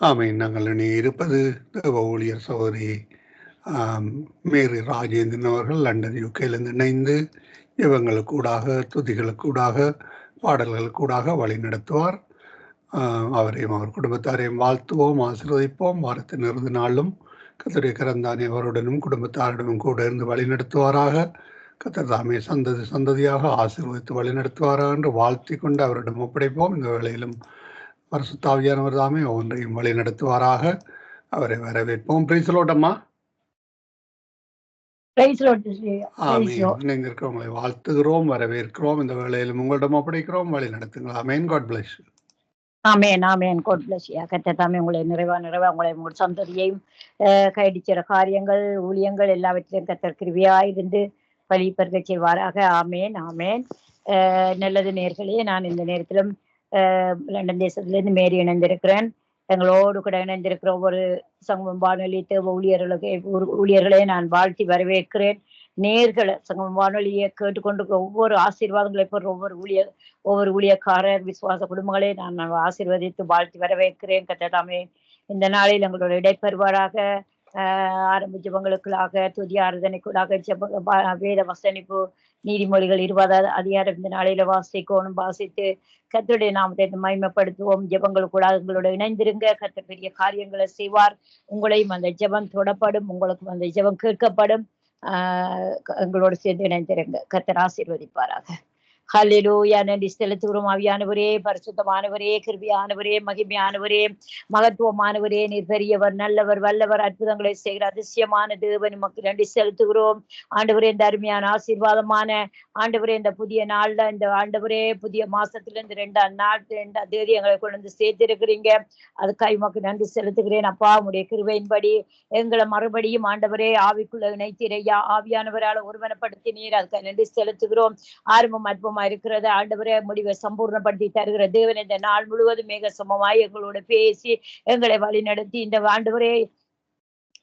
ஆமென். நாங்கள் இணையிருப்பது தேவ ஊழியர் சகோதரி ஆம், மேரி ராஜேந்திரன் அவர்கள் லண்டன் யூகேலிருந்து இணைந்து ஜெபங்களுக்கூடாக, துதிகளுக்கூடாக, பாடல்களுக்கூடாக வழிநடத்துவார். அவரையும் அவர் குடும்பத்தாரையும் வாழ்த்துவோம், ஆசீர்வதிப்போம். வாரத்தின் இறுதி நாளும் கர்த்தருடைய கரந்தானே அவருடனும் குடும்பத்தாருடனும் கூட இருந்து வழிநடத்துவாராக. கர்த்தர் தாமே சந்ததி சந்ததியாக ஆசீர்வதித்து வழிநடத்துவாராக என்று வாழ்த்திக் கொண்டு அவரிடம் ஒப்படைப்போம். இந்த வேளையிலும் பரிசுத்த ஆவியானவர் தாமே ஒவ்வொன்றையும் வழி நடத்துவாராக. அவரை வரவேற்போம். பிரைஸ் லார்ட் அம்மா. Praise lord sister. Praise amen. Lord. இணைந்திருக்கிறவங்களை வாழ்த்துகிறோம், வரவேற்கிறோம். இந்த வேளையிலும் உங்களிடம் ஒப்படைக்கிறோம், வழி நடத்துங்கள். Amen. God bless you. Amen amen. God bless you. கர்த்தர் தாமே உங்களை நிறைவா உங்களை உங்கள் சந்ததியையும் கைடிச்சிற காரியங்கள் ஊழியங்கள் எல்லாவற்றிலும் கர்த்தர் கிருபையாய் இருந்து வழி பெருக செய்வாராக. ஆமென் ஆமென். நல்லது நேர்களே, நான் இந்த நேரத்திலும் லண்டன் தேசத்திலிருந்து மேரி இணைந்திருக்கிறேன். எங்களோடு கூட இணைந்திருக்கிற ஒவ்வொரு சங்கமம் வானொலி தேவ ஊழியர்களே நான் வாழ்த்தி வரவேற்கிறேன். நேர்களை சங்கமம் வானொலியை கேட்டுக்கொண்டிருக்கிற ஒவ்வொரு ஆசீர்வாதங்களை பெற ஒவ்வொரு ஊழியக்காரர் விசுவாச குடும்பங்களே நான் ஆசீர்வதித்து வாழ்த்தி வரவேற்கிறேன். கர்த்தர் இந்த நாளில் எங்களோட இடைப்பெறுவாராக. ஆரம்ப ஜபங்களுக்குள்ளாக துதி ஆராதனைக்குள்ளாக வேத வசனிப்பு நீதிமொழிகள் 20 அதிகாரம் இந்த நாளையில வாசித்து கர்த்தருடைய நாமத்தை மகிமைப்படுத்துவோம். ஜபங்களுக்குள்ளாக எங்களோட இணைந்திருங்க. கர்த்தர் பெரிய காரியங்களை செய்வார். உங்களையும் அந்த ஜெபம் தொடப்படும், உங்களுக்கும் அந்த ஜெபம் கேட்கப்படும். எங்களோடு சேர்ந்து இணைந்திருங்க. கர்த்தர் ஆசீர்வதிப்பாராக. ஹல்லேலூயா. நன்றி செலுத்துகிறோம். ஆவியானவரே, பரிசுத்தமானவரே, கிருபையானவரே, மகிமையானவரே, மகத்துவமானவரே, நீர் பெரியவர், நல்லவர், வல்லவர், அற்புதங்களை செய்கிற அதிசயமான தேவன் உமக்கு நன்றி செலுத்துகிறோம். ஆண்டவரே, இந்த அருமையான ஆசீர்வாதமான ஆண்டவரே, இந்த புதிய நாள்ல இந்த ஆண்டவரே புதிய மாசத்துல இருந்து 2ஆம் தேதி எங்களை கொண்டு வந்து சேர்த்திருக்கிறீங்க. அதுக்காக உமக்கு நன்றி செலுத்துகிறேன். அப்பா, உடைய கிருபையின்படி எங்களை மறுபடியும் ஆண்டவரே ஆவிக்குள்ள இணைத்தீரையா, ஆவியானவரால் ஒருவனப்படுத்தினீர். அதுக்காக நன்றி செலுத்துகிறோம். ஆரம்பம் அற்பமா இருக்கிறது. ஆண்டவரே, முடிவை சம்பூர்ணப்படுத்தி தருகிற தேவன் இந்த நாள் முழுவதும் மிக சமமாய் எங்களோட பேசி எங்களை வழி நடத்தி இந்த ஆண்டவரே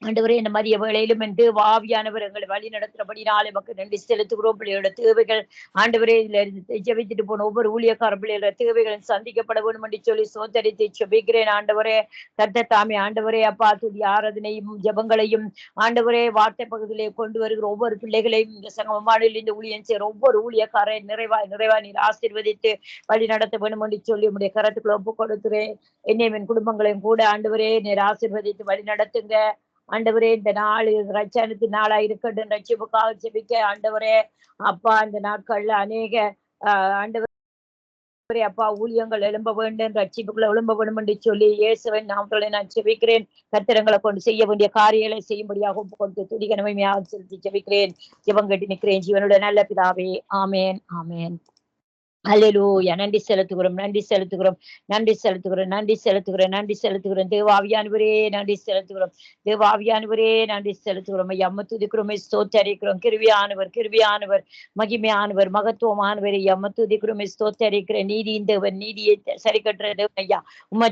இந்த மதிய வேளையிலும் என்று ஆவியானவர் எங்களை வழி நடத்துறபடினாலே நமக்கு நன்றி செலுத்துகிறோம். பிள்ளையோட தேவைகள் ஆண்டவரே இதுல ஜெபித்துட்டு போன ஒவ்வொரு ஊழியக்கார பிள்ளைகளோட தேவைகளும் சந்திக்கப்பட வேண்டும் என்று சொல்லி சோதரித்து ஜெபிக்கிறேன். ஆண்டவரே, கர்த்தர் தாமே ஆண்டவரே அப்பா துதி ஆராதனையும் ஜெபங்களையும் ஆண்டவரே வார்த்தை பகுதியிலே கொண்டு வருகிற ஒவ்வொரு பிள்ளைகளையும் இந்த சங்கமானில் இந்த ஊழியம் செய்கிற ஒவ்வொரு ஊழியக்காரை நிறைவா நீர் ஆசீர்வதித்து வழி நடத்த வேண்டும் என்று சொல்லி உடைய கரத்துக்குள்ள ஒப்பு கொடுக்கிறேன். என்னையும் என் குடும்பங்களையும் கூட ஆண்டவரே நீர் ஆசீர்வதித்து வழி நடத்துங்க. ஆண்டவரே, இந்த நாள் ரட்சணத்தின் நாளா இருக்கட்டும். ரட்சிப்புக்காக ஜெபிக்க ஆண்டவரே அப்பா, இந்த நாட்கள்ல அநேக ஆண்டவரே அப்பா ஊழியங்கள் எழும்ப வேண்டும், ரட்சிப்புக்குள்ள எழும்ப வேண்டும் என்று சொல்லி இயேசுவின் நாமத்திலே நான் ஜெபிக்கிறேன். கர்த்தரங்களை கொண்டு செய்ய வேண்டிய காரியங்களை செய்யும்படியாக கொண்டு துதிகனமையாக செலுத்தி ஜெபிக்கிறேன். ஜெபம் கட்டி நிற்கிறேன் ஜீவனுடைய நல்ல பிதாவே. ஆமேன் ஆமேன். அல்லேலூயா. நன்றி செலுத்துகிறோம், நன்றி செலுத்துகிறோம், நன்றி செலுத்துகிறோம், நன்றி செலுத்துகிறோம், நன்றி செலுத்துகிறோம். தேவாவியானவரே நன்றி செலுத்துகிறோம், தேவாவியானவரே நன்றி செலுத்துகிறோம். ஐயா துதிக்கிறோம், ஸ்தோத்தரிக்கிறோம். கிருவியானவர், மகிமையானவர், மகத்துவமானவர். ஐயா துதிக்கிறோம், ஸ்தோத்தரிக்கிறேன். நீதியின் தேவன், நீதியை சரி கட்டுற தேவன். ஐயா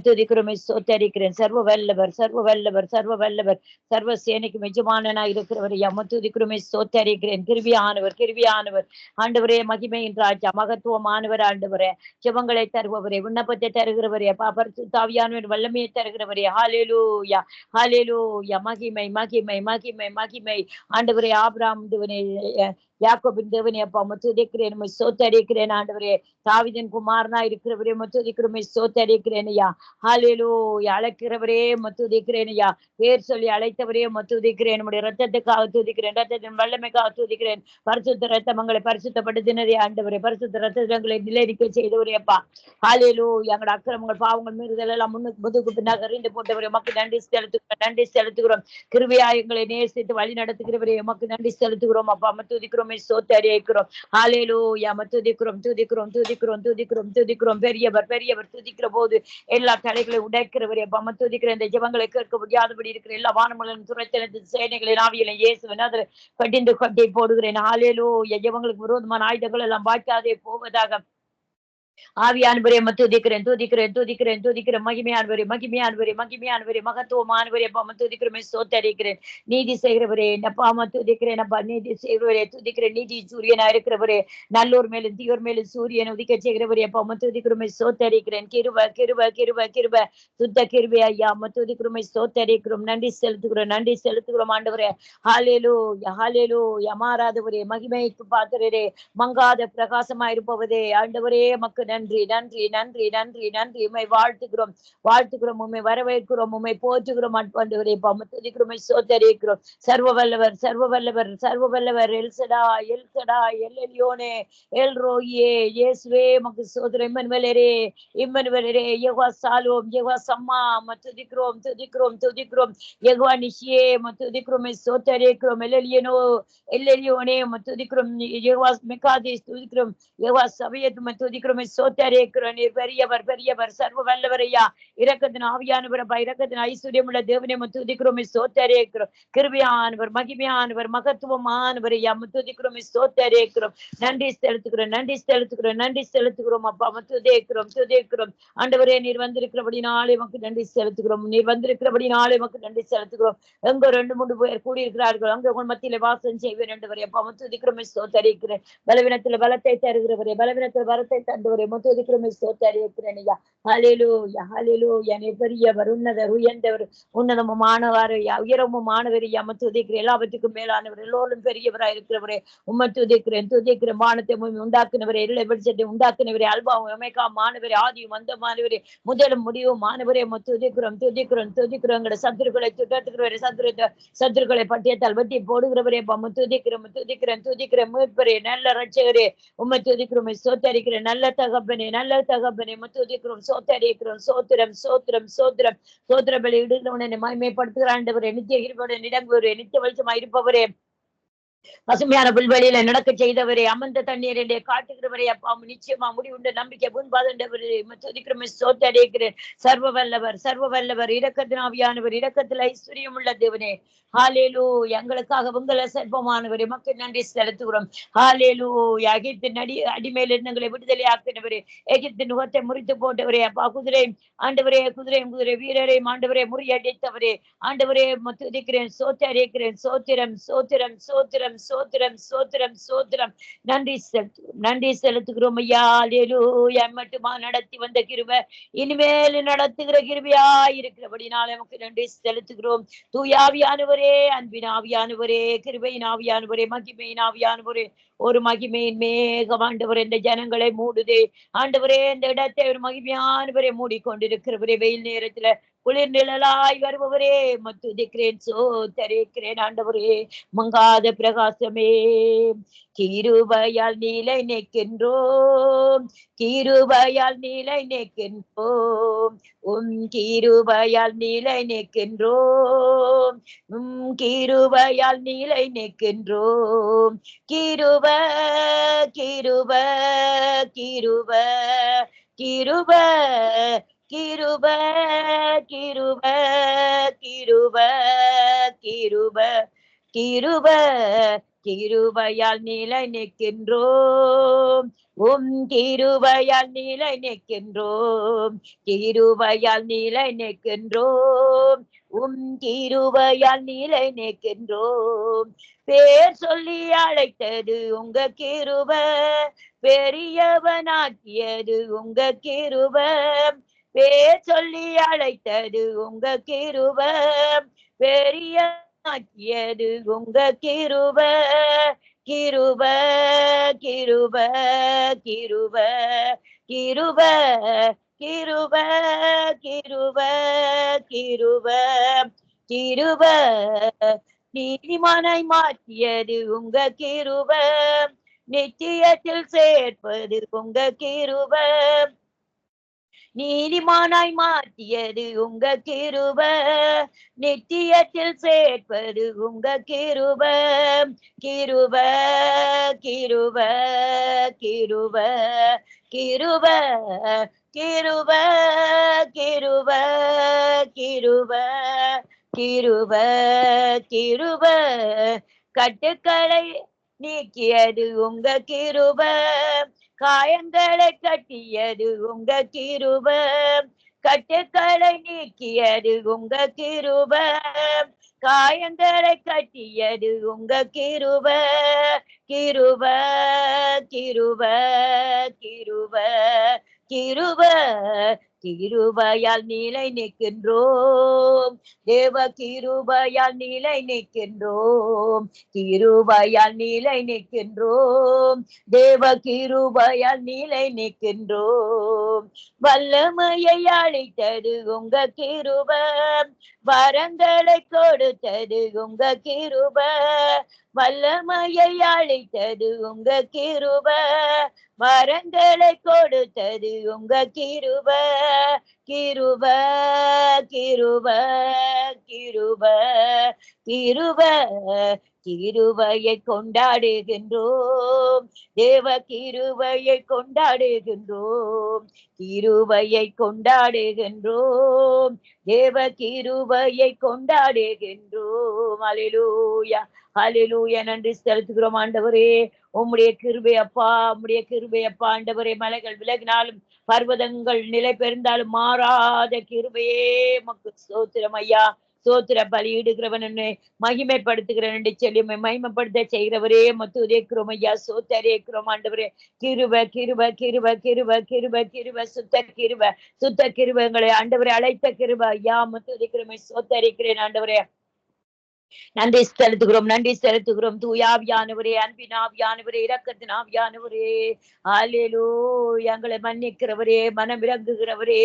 துதிக்கிறோம், ஸ்தோத்தரிக்கிறேன். சர்வ வல்லவர், சர்வ வல்லவர், சர்வ வல்லவர், சர்வ சேனைக்கு எஜமானனா இருக்கிறவர். ஐயா துதிக்கிறோம், ஸ்தோத்தரிக்கிறேன். கிருவியானவர் ஆண்டவரே, மகிமையின் ராஜா, மகத்துவமானவர் ஆண்டவரே, ஜெபங்களை தருபவரே, விண்ணப்பத்தை தருகிறவரே, தாவியானவர் வல்லமையை தருகிறவரே. ஹல்லேலூயா, ஹல்லேலூயா. மகிமை மகிமை மகிமை மகிமை ஆண்டவரே. ஆபிரகாம் தேவனே, யாக்கோபின் தேவனே அப்பா துதிக்கிறேன், சோத்தரிக்கிறேன். ஆண்டவரே, தாவீதின் குமாரனா இருக்கிறவரே துதிக்கிறோம், சோத்தரிக்கிறேன் ஐயா. ஹல்லேலூயா. அழைக்கிறவரே துதிக்கிறேன் ஐயா. பேர் சொல்லி அழைத்தவரே துதிக்கிறேன். நம்முடைய ரத்தத்துக்காக துதிக்கிறேன், ரத்தத்தின் வல்லமைக்காக துதிக்கிறேன். பரிசுத்த ரத்தமங்களை பரிசுத்தப்படுத்தினதே ஆண்டவரே, பரிசுத்த ரத்தங்களை நிலைநிற்க செய்தவரே அப்பா. ஹல்லேலூயா. எங்களோட அக்கிரமங்கள் பாவங்கள் மீறுதல் எல்லாம் முதுகு பின்னாக எறிந்து போட்டவரே உமக்கு நன்றி செலுத்துகிறோம், நன்றி செலுத்துகிறோம். கிருபையா எங்களை நேசித்து வழி நடத்துகிறவரே உமக்கு நன்றி செலுத்துகிறோம் அப்பா. துதிக்கிறோம், சோத்தரிக்கிறோம். ஹல்லேலூயா. துதிக்கிறோம், துதிக்கிறோம், துதிக்கிறோம், துதிக்கிறோம், துதிக்கிறோம். பெரியவர், பெரியவர். துதிக்கிற போது எல்லா தலைகளை உடைக்கிறவரே அப்பா. துதிக்கிற இந்த ஜெபங்களை கேட்க முடியாதபடி இருக்கிற எல்லா வானமலையும் துறைத்தின சேனைகளின் ஆவியில இயேசுவின் அதில் கட்டிந்து கட்டி போடுகிறேன். ஹல்லேலூயா. ஜெபங்களுக்கு விரோதமான ஆயுதங்கள் எல்லாம் வாய்க்காதே போவதாக ஆவியானவரே துதிக்கிறேன் துதிக்கிறேன் துதிக்கிறேன் துதிக்கிறேன் மகிமையானவரே மகிமையானவரே மகிமையானவரே மகத்துவமானவரே அப்பா துதிக்கிறமே சோத்தரிக்கிறேன். நீதி செய்கிறவரே என்னப்பா துதிக்கிறேன் அப்பா நீதி செய்கிறவரே துதிக்கிறேன். நீதி சூரியனா இருக்கிறவரே நல்லோர் மேலும் தீயோர் மேலும் சூரியன் உதிக்க செய்கிறவரே அப்பா துதிக்கிறமே சோத்தரிக்கிறேன். கிருப கிருப கிருப கிருப சுத்த கிருபை ஐயா துதிக்கிறமே சோத்தரிக்கிறோம். நன்றி செலுத்துகிறோம் நன்றி செலுத்துகிறோம் ஆண்டவரே. ஹalleluya ஹalleluya மாறாதவரே மகிமைக்கு பாத்திரரே மங்காத பிரகாசமா இருப்பவரே ஆண்டவரே மக்கு நன்றி நன்றி நன்றி நன்றி நன்றி. உண்மை வாழ்த்துக்கிறோம் வாழ்த்துக்கிறோம் உண்மை வரவேற்கிறோம் உண்மை போற்றுகிறோம் ஆண்டவரே துதிக்கிறோம் சோத்தரிக்கிறோம். சர்வ வல்லவர் சர்வ வல்லவர் சர்வ வல்லவர் எல்சடா எல்சடா எல்லியோனே எல் ரோயே இயேசுவே மக்கு சோதர இம்மன்வலரே இம்மன்வலரே யெகோவா சாலோம் யெகோவா சம்மா துதிக்கிறோம் துதிக்கிறோம் துதிக்கிறோம். யெகோவா நிஷியே துதிக்கிறோம் சோத்தரிக்கிறோம். எல்லியனோ எல்லியோனே துதிக்கிறோம். யெகோவா மெகாதேஸ் துதிக்கிறோம். யெகோவா சபையத்து துதிக்கிறோம் சோத்தரிக்கிறோம். நீர் பெரியவர் பெரியவர் சர்வ வல்லவரையா இரக்கத்தின் ஆவியானவரப்பா இரக்கத்தின் ஐஸ்வர்யம் உள்ள தேவனே துதிக்கிறோம் சோத்தரிக்கிறோம். கிருபையானவர் மகிமையானவர் மகத்துவமானவர் ஐயா துதிக்கிறோம் சோத்தரிக்கிறோம். நன்றி செலுத்துகிறோம் நன்றி செலுத்துகிறோம் நன்றி செலுத்துகிறோம் அப்பா துதிக்கிறோம் துதிக்கிறோம். ஆண்டவரே நீர் வந்திருக்கிறபடினாலே நமக்கு நன்றி செலுத்துகிறோம். நீர் வந்திருக்கிறபடினாலே நமக்கு நன்றி செலுத்துகிறோம். எங்க 2-3 பேர் கூடியிருக்கிறார்கள் அங்க உங்கள் மத்தியில வாசம் செய்வேன் என்றவரே அப்பா துதிக்கிறோம் சோத்தரிக்கிறேன். பலவீனத்துல பலத்தை தருகிறவரே பலவீனத்துல வரத்தை தந்தவரே துதிக்கிறோம் சோத்தரிக்கிறேன் ஐயா. ஹalleluya ஹalleluya. நீர் பெரியவர் உன்னதர் உயர்ந்தவர் உன்னதமானவர் உயரமுமானவர் ஐயா துதிக்கிறேன். எல்லாவற்றுக்கும் மேலானவர் எல்லோரும் பெரியவராய் இருக்கிறவரே உம்மை துதிக்கிறேன் துதிக்கிறேன். வானத்தை உண்டாக்குனவரே இருளை வெளிச்சத்தை உண்டாக்குனவரே அல்பாவும் ஒமேகா மாணவரே ஆதியும் வந்தமானவரே முதலும் முடிவும் மாணவரே துதிக்கிறோம் துதிக்கிறோம் துதிக்கிறோம். எங்களோட சத்துருக்களை துரத்துகிறவரே சத்துருக்களை பட்டியத்தால் வெட்டி போடுகிறவரே துதிக்கிறோம் துதிக்கிறேன் துதிக்கிறேன். மீட்பரே நல்ல ரட்சகரே உம்மை துதிக்கிறோம் சோத்தரிக்கிறேன். நல்ல தகப்பனே நல்ல தகப்பனே துதிக்கிறோம் சோத்தரிக்கிறோம். சோத்திரம் சோத்திரம் சோத்திரம் சோத்திர பலி இடுகிறவனை மகிமைப்படுத்துகிற ஆண்டவரே நித்திய இருப்பவரே இடங்குவரே நித்திய வெளிச்சமா இருப்பவரே பசுமையான புல்வெளியில நடக்க செய்தவரே அமர்ந்த தண்ணீர் என்றே காட்டுகிறவரே அப்பா நிச்சயமா முடிவுண்ட நம்பிக்கை முன்பாதண்டவரே துதிக்கிறோம் சோத்தரிக்கிறேன். சர்வ வல்லவர் சர்வ வல்லவர் இரக்கத்தின் ஆவியானவர் இரக்கத்தில் ஐஸ்வர்யம் உள்ள தேவனே ஹalleluya. எங்களுக்காக உங்களை சர்வமானவர் எமக்கு நன்றி செலுத்துகிறோம். ஹalleluya. எகிப்தின் அடிமையில் இருந்தங்களை விடுதலை ஆக்கினவரே எகிப்தின் நுகத்தை முறித்து போட்டவரே அப்பா குதிரை ஆண்டவரே குதிரை வீரரை ஆண்டவரே முறியடித்தவரே ஆண்டவரே துதிக்கிறேன் சோத்தரிக்கிறேன். சோத்திரம் சோத்திரம் சோத்திரம் சோத்திரம் சோத்திரம் சோத்திரம். நன்றி செலுத்துகிறோம் ஐயா. ஹalleluya. மட்டுமா நடத்தி வந்த கிருபை இனிமேல் நடத்துகிற கிருபையா இருக்கிறபடினால நமக்கு நன்றி செலுத்துகிறோம். தூயாவியானவரே அன்பின் ஆவியானவரே கிருபையின் ஆவியானவரே மகிமையின் ஆவியானவரே ஒரு மகிமையின் மேகம் ஆண்டவரே இந்த ஜனங்களை மூடுதே ஆண்டவரே. இந்த இடத்தை ஒரு மகிமையானவரே மூடிக்கொண்டிருக்கிறவரே வெயில் நேரத்துல குளிர் நிழலாய் வருபவரே துதிக்கிறேன் சோத்தரிக்கிறேன். ஆண்டவரே மங்காத பிரகாசமே கிருபையால் நீலை நிற்கின்றோம் கிருபையால் நீலை நிற்கின்றோம் கிருபையால் நீலை நிற்கின்றோம் கிருபையால் நீலை நிற்கின்றோம். கிருப கிருப கிருப கிருப கிருப கிருப கிருப கிருப கிருப கிருபையால் நீலை நிற்கின்றோம் கிருபையால் நீலை நிற்கின்றோம் கிருபையால் நீலை நிற்கின்றோம் கிருபையால் நீலை நிற்கின்றோம். பேர் சொல்லி அழைத்தது உங்க கிருப பெரியவனாக்கியது உங்க கிருப பேர் சொல்லி அழைத்தது உங்க கிருப பெரியவனாக்கியது உங்க கிருப கிருப கிருப கிருப கிருப கிருப கிருப கிருப கிருப நீதிமானை மாற்றியது உங்க கிருப நிச்சயத்தில் சேர்ப்பது உங்க கிருப நீதிமானாய் மாற்றியது உங்க கிருப நித்தியத்தில் சேர்ப்பது உங்க கிருப கிருப கிருப கிருப கிருப கிருப கிருப கிருப கிருப கிருப கட்டுக்களை நீக்கியது உங்க கிருப காயங்களை கட்டியது உங்க கிருப, கட்டுக்களை நீக்கியது உங்க கிருப, காயங்களை கட்டியது உங்க கிருப, கிருப கிருப கிருப கிருப, கிருபையால் நிலை நிற்கின்றோம், தேவ கிருபையால் நிலை நிற்கின்றோம், கிருபையால் நிலை நிற்கின்றோம், தேவ கிருபையால் நிலை நிற்கின்றோம். வல்லமையை அளித்தது உங்க கிருப, வரங்களை கொடுத்தது உங்க கிருப, வல்லமையை அளித்தது உங்க கிருப, வரங்களை கொடுத்தது உங்க கிருப, கிருப கிருப கிருப கிருப, கிருபையை கொண்டாடுகின்றோம், தேவ கிருபையை கொண்டாடுகின்றோம், கிருபையை கொண்டாடுகின்றோம், தேவ கிருபையை கொண்டாடுகின்றோம். அல்லேலூயா அல்லேலூயா. நன்றி செலுத்துகிறோம் ஆண்டவரே, உம்முடைய கிருபை அப்பா, உம்முடைய கிருபை அப்பா ஆண்டவரே. மலைகள் விலகினாலும் பர்வதங்கள் நிலை பெயர்ந்தாலும் மாறாத கிருபையே உமக்கு ஸ்தோத்திரம் ஐயா. ஸ்தோத்திர பலியிடுகிறவன் என்னை மகிமைப்படுத்துகிறேன் என்று சொல்லி மகிமைப்படுத்த செய்கிறவரே மத்துரேக்கிறோம் ஐயா. சோத்தரேக்கிறோம் ஆண்டவரே. கிருப கிருப கிருப கிருப கிருப கிருப சுத்த கிருப சுத்த கிருபங்களை ஆண்டவரே அழைத்த கிருப ஐயா மத்துரேக்கிறோம். சோத்தரிக்கிறேன் ஆண்டவரே. நன்றி செலுத்துகிறோம், நன்றி செலுத்துகிறோம். தூயாவியானவரே, அன்பினாவியானவரே, இரக்கத்தினாவியானவரே, ஹல்லேலூயா. எங்களை மன்னிக்கிறவரே, மனம் இறங்குகிறவரே,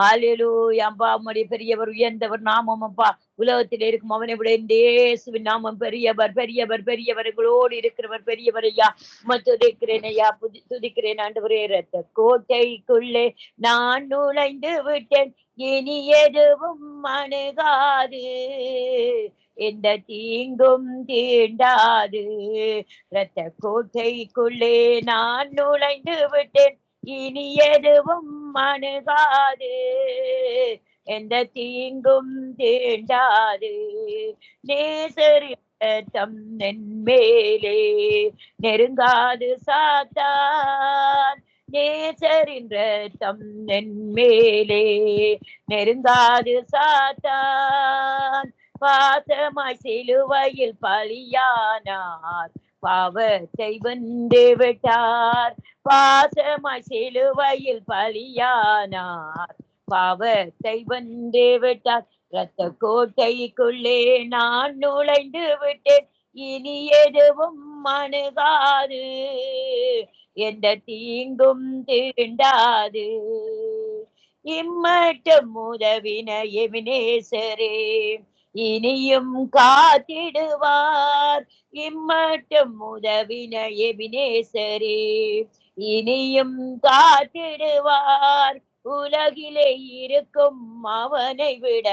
ஹல்லேலூயா. அம்பா உம்முடைய பெரியவர் உயர்ந்தவர் நாமம் அப்பா. உலகத்தில் இருக்கும் அவனை விட இந்த இயேசுவின் நாமம் பெரியவர் பெரியவர் பெரியவர், எங்களோடு இருக்கிறவர் பெரியவர் ஐயா. துதிக்கிறேன் ஐயா, துதிக்கிறேன் ஆண்டவரே. இரத்த கோட்டைக்குள்ளே நான் நுழைந்து விட்டேன், இனி எதுவும் அணுகாது, எந்த தீங்கும் தீண்டாது. இரத்த கோட்டைக்குள்ளே நான் நுழைந்து விட்டேன், இனி எதுவும் அணுகாது, எந்த தீங்கும் தீண்டாது. நேசரின் இரத்தம் என் மேலே நெருங்காது சாத்தான், நேசரின் இரத்தம் என் மேலே நெருங்காது சாத்தான். பாசமாய் சிலுவையில் பலியானார், பாவத்தை வென்று விட்டார். பாசமாய் சிலுவையில் பலியானார், பாவத்தை வென்று விட்டார். இரத்த கோட்டைக்குள்ளே நான் நுழைந்து விட்டேன், இனி எதுவும் அணுகாது, எந்த தீங்கும் தீண்டாது. இம்மட்டும் உதவின எபினேசரே, இனியும் காத்திடுவார். இம்மட்டும் உதவின எபினேசரே, இனியும் காத்திடுவார். உலகிலே இருக்கும் அவனை விட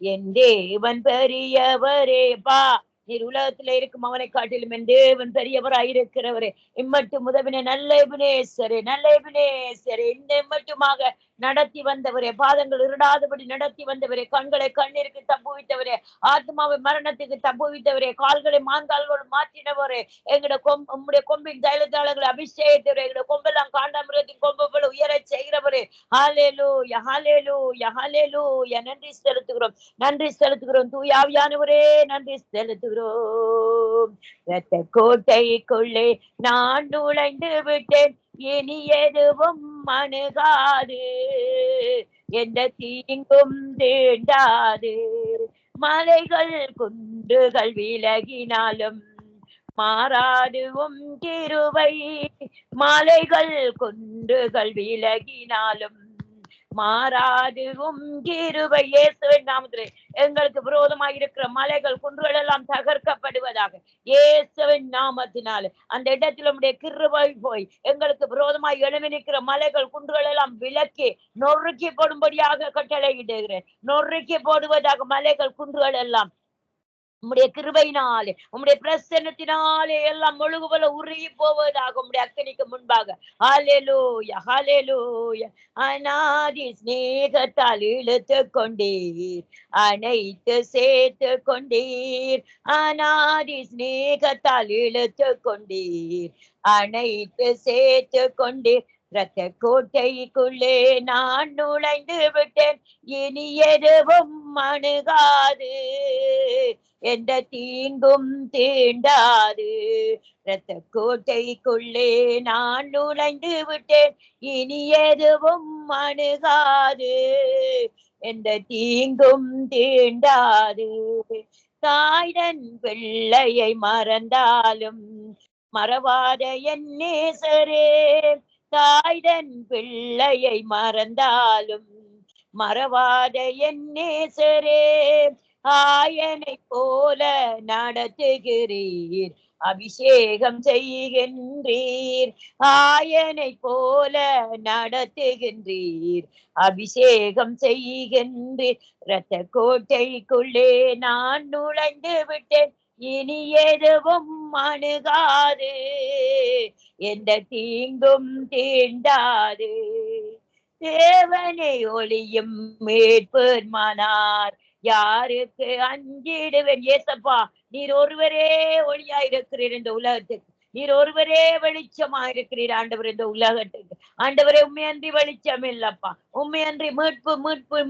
என் தேவன் பெரியவரே. பா, நீர் உலகத்துல இருக்கும் அவனை காட்டிலும் என் தேவன் பெரியவராயிருக்கிறவரே. இம்மட்டும் உதவின நல்ல எபினேசரே, நல்ல எபினேசரே, இந்த மட்டுமாக நடத்தி வந்தவரே, பாதங்கள் இருடாதபடி நடத்தி வந்தவரே, கண்களை கண்ணீருக்கு தப்புவித்தவரே, ஆத்மாவை மரணத்துக்கு தப்புவித்தவரே, கால்களை மான்கால்களோடு மாற்றினவரே, எங்களோட உம்முடைய கொம்பின் தைலத்தாளர்களை அபிஷேகித்தவரே, எங்களோட கொம்பெல்லாம் காண்டாமிரத்தின் கொம்புகள் உயர செய்கிறவரே. ஹல்லேலூயா ஹல்லேலூயா ஹல்லேலூயா. நன்றி செலுத்துகிறோம், நன்றி செலுத்துகிறோம். தூயாவியானவரே நன்றி செலுத்துகிறோம். இரத்த கோட்டைக்குள்ளே நான் நுழைந்து விட்டேன், இனி எதுவும் அணுகாது, எந்த தீங்கும் தீண்டாது. மலைகள் குன்றுகள் விலகினாலும் மாறாது உம் கிருபை, மலைகள் குன்றுகள் விலகினாலும் மாறாது உம் கிருபை. இயேசுவின் நாமத்திலே எங்களுக்கு விரோதமாக இருக்கிற மலைகள் குன்றுகள் எல்லாம் தகர்க்கப்படுவதாக. இயேசுவின் நாமத்தினால அந்த இடத்தில் உம்முடைய கிருபை போய் எங்களுக்கு விரோதமாக எழுமி நிற்கிற மலைகள் குன்றுகள் எல்லாம் விலக்கி நொறுக்கி போடும்படியாக கட்டளையிடுகிறேன். நொறுக்கி போடுவதாக மலைகள் குன்றுகள் எல்லாம் உம்முடைய கிருபையினாலே உம்முடைய பிரசன்னத்தினாலே எல்லாம் முழுகுபல உருகி போவதாக உம்முடைய அக்கனிக்கு முன்பாக. ஹalleluya ஹalleluya. அநாதி ஸ்நேகத்தால் இழுத்து கொண்டீர், அனைத்து சேர்த்து கொண்டீர். அநாதி ஸ்நேகத்தால் இழுத்து கொண்டீர், அனைத்து சேர்த்து கொண்டீர். இரத்த கோட்டைக்குள்ளே நான் நுழைந்து விட்டேன், இனி எதுவும் அணுகாது, எந்த தீங்கும் தீண்டாது. இரத்த கோட்டைக்குள்ளே நான் நுழைந்து விட்டேன், இனி எதுவும் அணுகாது, எந்த தீங்கும் தீண்டாது. தாய்தன் பிள்ளையை மறந்தாலும் மறவாத என் நேசரே, தாய்தன் பிள்ளையை மறந்தாலும் மறவாத என் நேசரே, ஆயனை போல நடத்துகிறீர், அபிஷேகம் செய்கின்றீர். ஆயனை போல நடத்துகின்றீர், அபிஷேகம் செய்கின்றீர். இரத்த கோட்டைக்குள்ளே நான் நுழைந்து விட்டேன், இனி எதுவும் அணுகாது, எந்த தீங்கும் தீண்டாது. தேவனை ஒளியும் மீட்பெருமானார், யாருக்கு அஞ்சிடுவேன்? ஏசப்பா, நீர் ஒருவரே ஒளியா இருக்கிறீர் இந்த உலகத்துக்கு, நீர் ஒருவரே வெளிச்சமா இருக்கிறீர் ஆண்டவர் இந்த உலகத்துக்கு. ஆண்டவரே, உண்மையன்றி வெளிச்சம் இல்லப்பா, உண்மையன்றி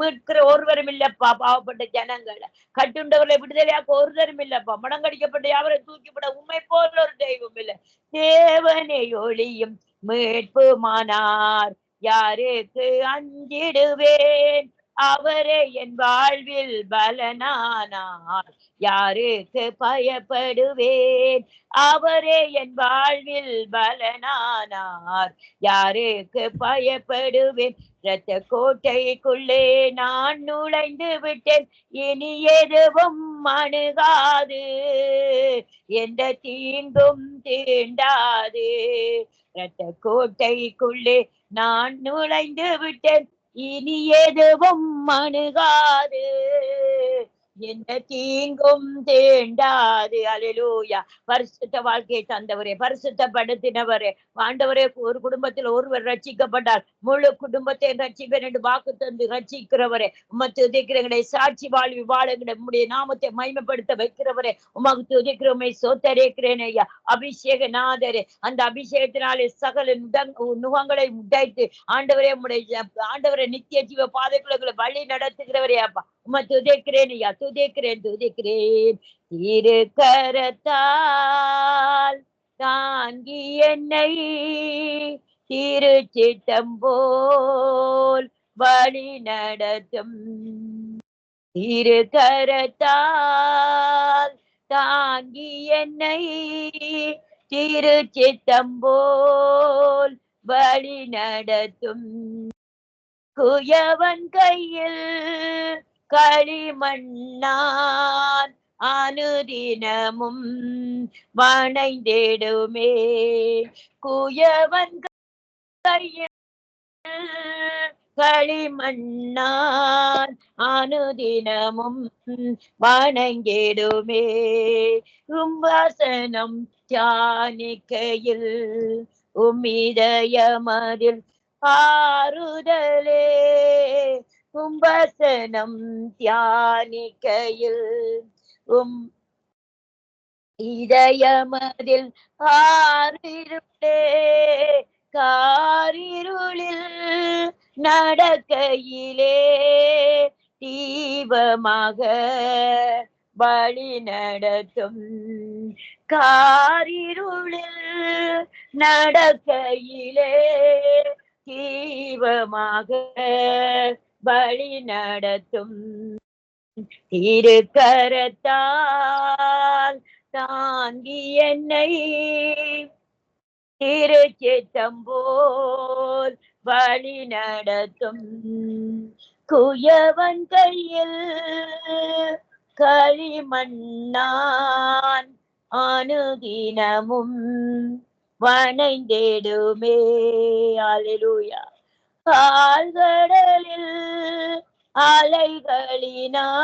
மீட்கிற ஒருவரும் இல்லப்பா. பாவப்பட்ட ஜனங்களை கட்டுண்டவர்களை விடுதலையாக்க ஒருவரும் இல்லப்பா. மனங்கடிக்கப்பட்ட யாவரை தூக்கிவிட உண்மை போல ஒரு தெய்வம் இல்லை. தேவனை ஒளியும் மீட்புமானார், யாருக்கு அஞ்சிடுவேன்? அவரே என் வாழ்வில் பலனானார், யாருக்கு பயப்படுவேன்? அவரே என் வாழ்வில் பலனானார், யாருக்கு பயப்படுவேன்? இரத்த கோட்டைக்குள்ளே நான் நுழைந்து விட்டேன், இனி எதுவும் அணுகாது, எந்த தீங்கும் தீண்டாது. இரத்த கோட்டைக்குள்ளே நான் நுழைந்து விட்டேன், இனி எதுவும் அணுகாது, எந்த தீங்கும் தீண்டாது. அல்லேலூயா. பரிசுத்த வாழ்க்கையை தந்தவரே, பரிசுத்தப்படுத்தினவரே, ஆண்டவரே, ஒரு குடும்பத்தில் ஒருவர் ரட்சிக்கப்பட்டால் முழு குடும்பத்தை ரட்சிப்பேன் என்று வாக்கு தந்து ரட்சிக்கிறவரே, உமக்கு துதிக்கிறவங்களை சாட்சி வாழ்வி வாழுகிற உம்முடைய நாமத்தை மகிமைப்படுத்த வைக்கிறவரே, உமக்கு துதிக்கிறோமை சோத்தரிக்கிறேன் ஐயா. அபிஷேக நாதரே, அந்த அபிஷேகத்தினாலே சகல நுகங்களை உடைத்து ஆண்டவரே, உம்முடைய ஆண்டவரை நித்திய ஜீவ பாதைக்குள்ள வழி நடத்துகிறவரே அப்பா, உமக்கு துதிக்கிறேன் ஐயா. துதிக்கிறேன் இரு கரத்தால் தாங்கி என்னை திருச்சித்தம் போல் வழி நடத்தும், இரு கரத்தால் தாங்கி என்னை திருச்சித்தம் போல் வழி நடத்தும். குயவன் கையில் களிமண்ணான் அனுதினமும் வணைந்திடுமே, குயவன் கையில் களிமண்ணான் அனுதினமும் வணங்கிடுமே. வசனம் தியானிக்கையில் உம்மிதயமதில் ஆறுதலே, வசனம் தியானிக்கையில் இதயமதில் ஆறிருளே, காரிருளில் நடக்கையிலே தீபமாக வழி நடத்தும், காரிருளில் நடக்கையிலே தீபமாக வழி நடத்தும். இரு கரத்தால் தாங்கி என்னை திருச்சித்தம் போல் வழி நடத்தும். குயவன் கையில் களிமண்ணான் அனுதினமும் வணைந்திடுமே. அல்லேலூயா. கால்கடலில் அலைகளினால்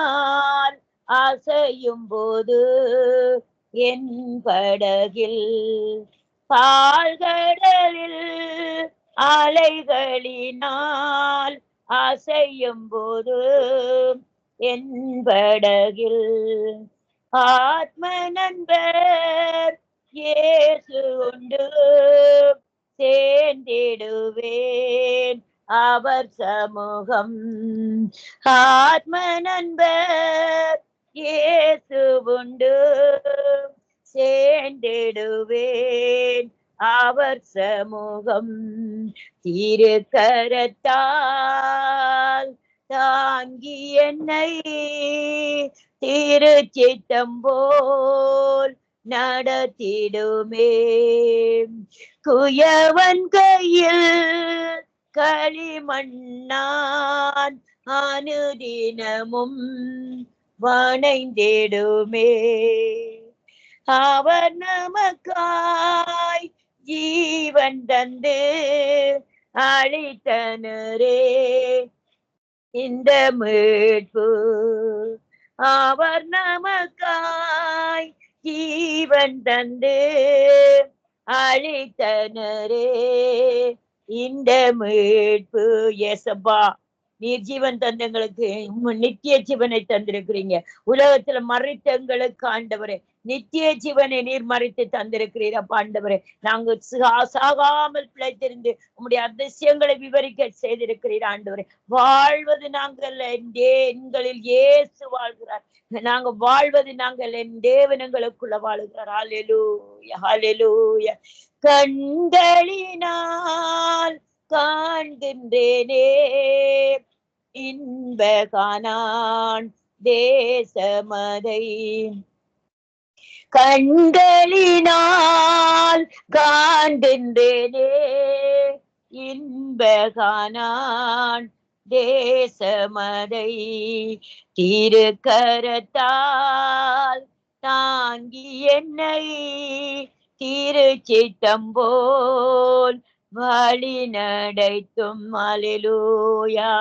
அசையும் போது என் படகில் பால்கடலில் அலைகளினால் அசையும் போது என் படகில் ஆத்ம நண்பர் இயேசு உண்டு சேர்ந்திடுவேன் அவர் சமூகம். ஆத்ம நண்பர் இயேசு உண்டு சேர்ந்திடுவேன் அவர் சமூகம். திருக்கரத்தால் தாங்கி என்னை திருச்சித்தம் போல் நடத்திடுமே. குயவன் கையில் களிமண்ணான் அனுதினமும் வணைந்திடுமே. அவர் நமக்காய் ஜீவன் தந்து அளித்தனரே இந்த மீட்பு. அவர் நமக்காய் ஜீவன் தந்து அளித்தனரே இந்த மீட்பு. ஏசப்பா, நீர் ஜீவன் தந்தங்களுக்கு நித்திய ஜீவனை தந்திருக்கிறீங்க. உலகத்துல மறித்தங்களுக்கு ஆண்டவரே நித்திய ஜீவனை நீர் மறித்து தந்திருக்கிறீர். அப்ப ஆண்டவரே, நாங்கள் சாகாமல் பிழைத்திருந்து உம்முடைய அதிசயங்களை விவரிக்க செய்திருக்கிறீர். ஆண்டவரே, வாழ்வது நாங்கள் எங்களில் இயேசு வாழ்கிறார். நாங்க வாழ்வது நாங்கள் என் தேவனங்களுக்குள்ள வாழுகிறார். ஹல்லேலூயா, ஹல்லேலூயா. கண்களினால் காண்கின்றேனே இன்ப கானான் தேசமதை. கண்களினால் காண்கின்றேனே இன்ப கானான் தேசமதை. திருக்கரத்தால் தாங்கி என்னை திருச்சித்தம் போல் வழி நடத்தும். ஹல்லேலூயா.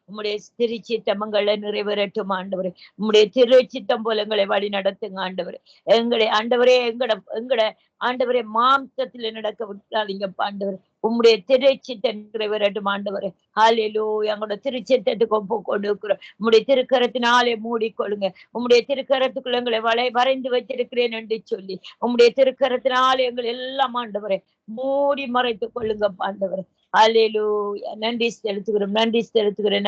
உம்முடைய திருச்சித்தமங்களை நிறைவேறட்டும் ஆண்டவரே. உம்முடைய திருச்சித்தம் போல எங்களை வழி நடத்துங்க ஆண்டவரே. எங்களை ஆண்டவரே எங்கட ஆண்டவரே மாம்சத்துல நடக்க விட்டாதீங்க ஆண்டவரே. உம்முடைய திருச்சித்தை நிறைவேறட்டும் ஆண்டவரே. ஹல்லேலூயா. எங்களோட திருச்சித்தத்துக்கு ஒப்பு கொடுக்கிறோம். உம்முடைய திருக்கரத்தினாலே மூடிக்கொள்ளுங்க. உம்முடைய திருக்கரத்துக்குள்ள எங்களை வரைந்து வச்சிருக்கிறேன் என்று சொல்லி உம்முடைய திருக்கரத்தினாலே எங்களை எல்லாம் ஆண்டவரே மூடி மறைத்துக் கொள்ளுங்க ஆண்டவரே. ஹல்லேலூயா. நன்றி செலுத்துகிறோம், நன்றி செலுத்துகிறேன்,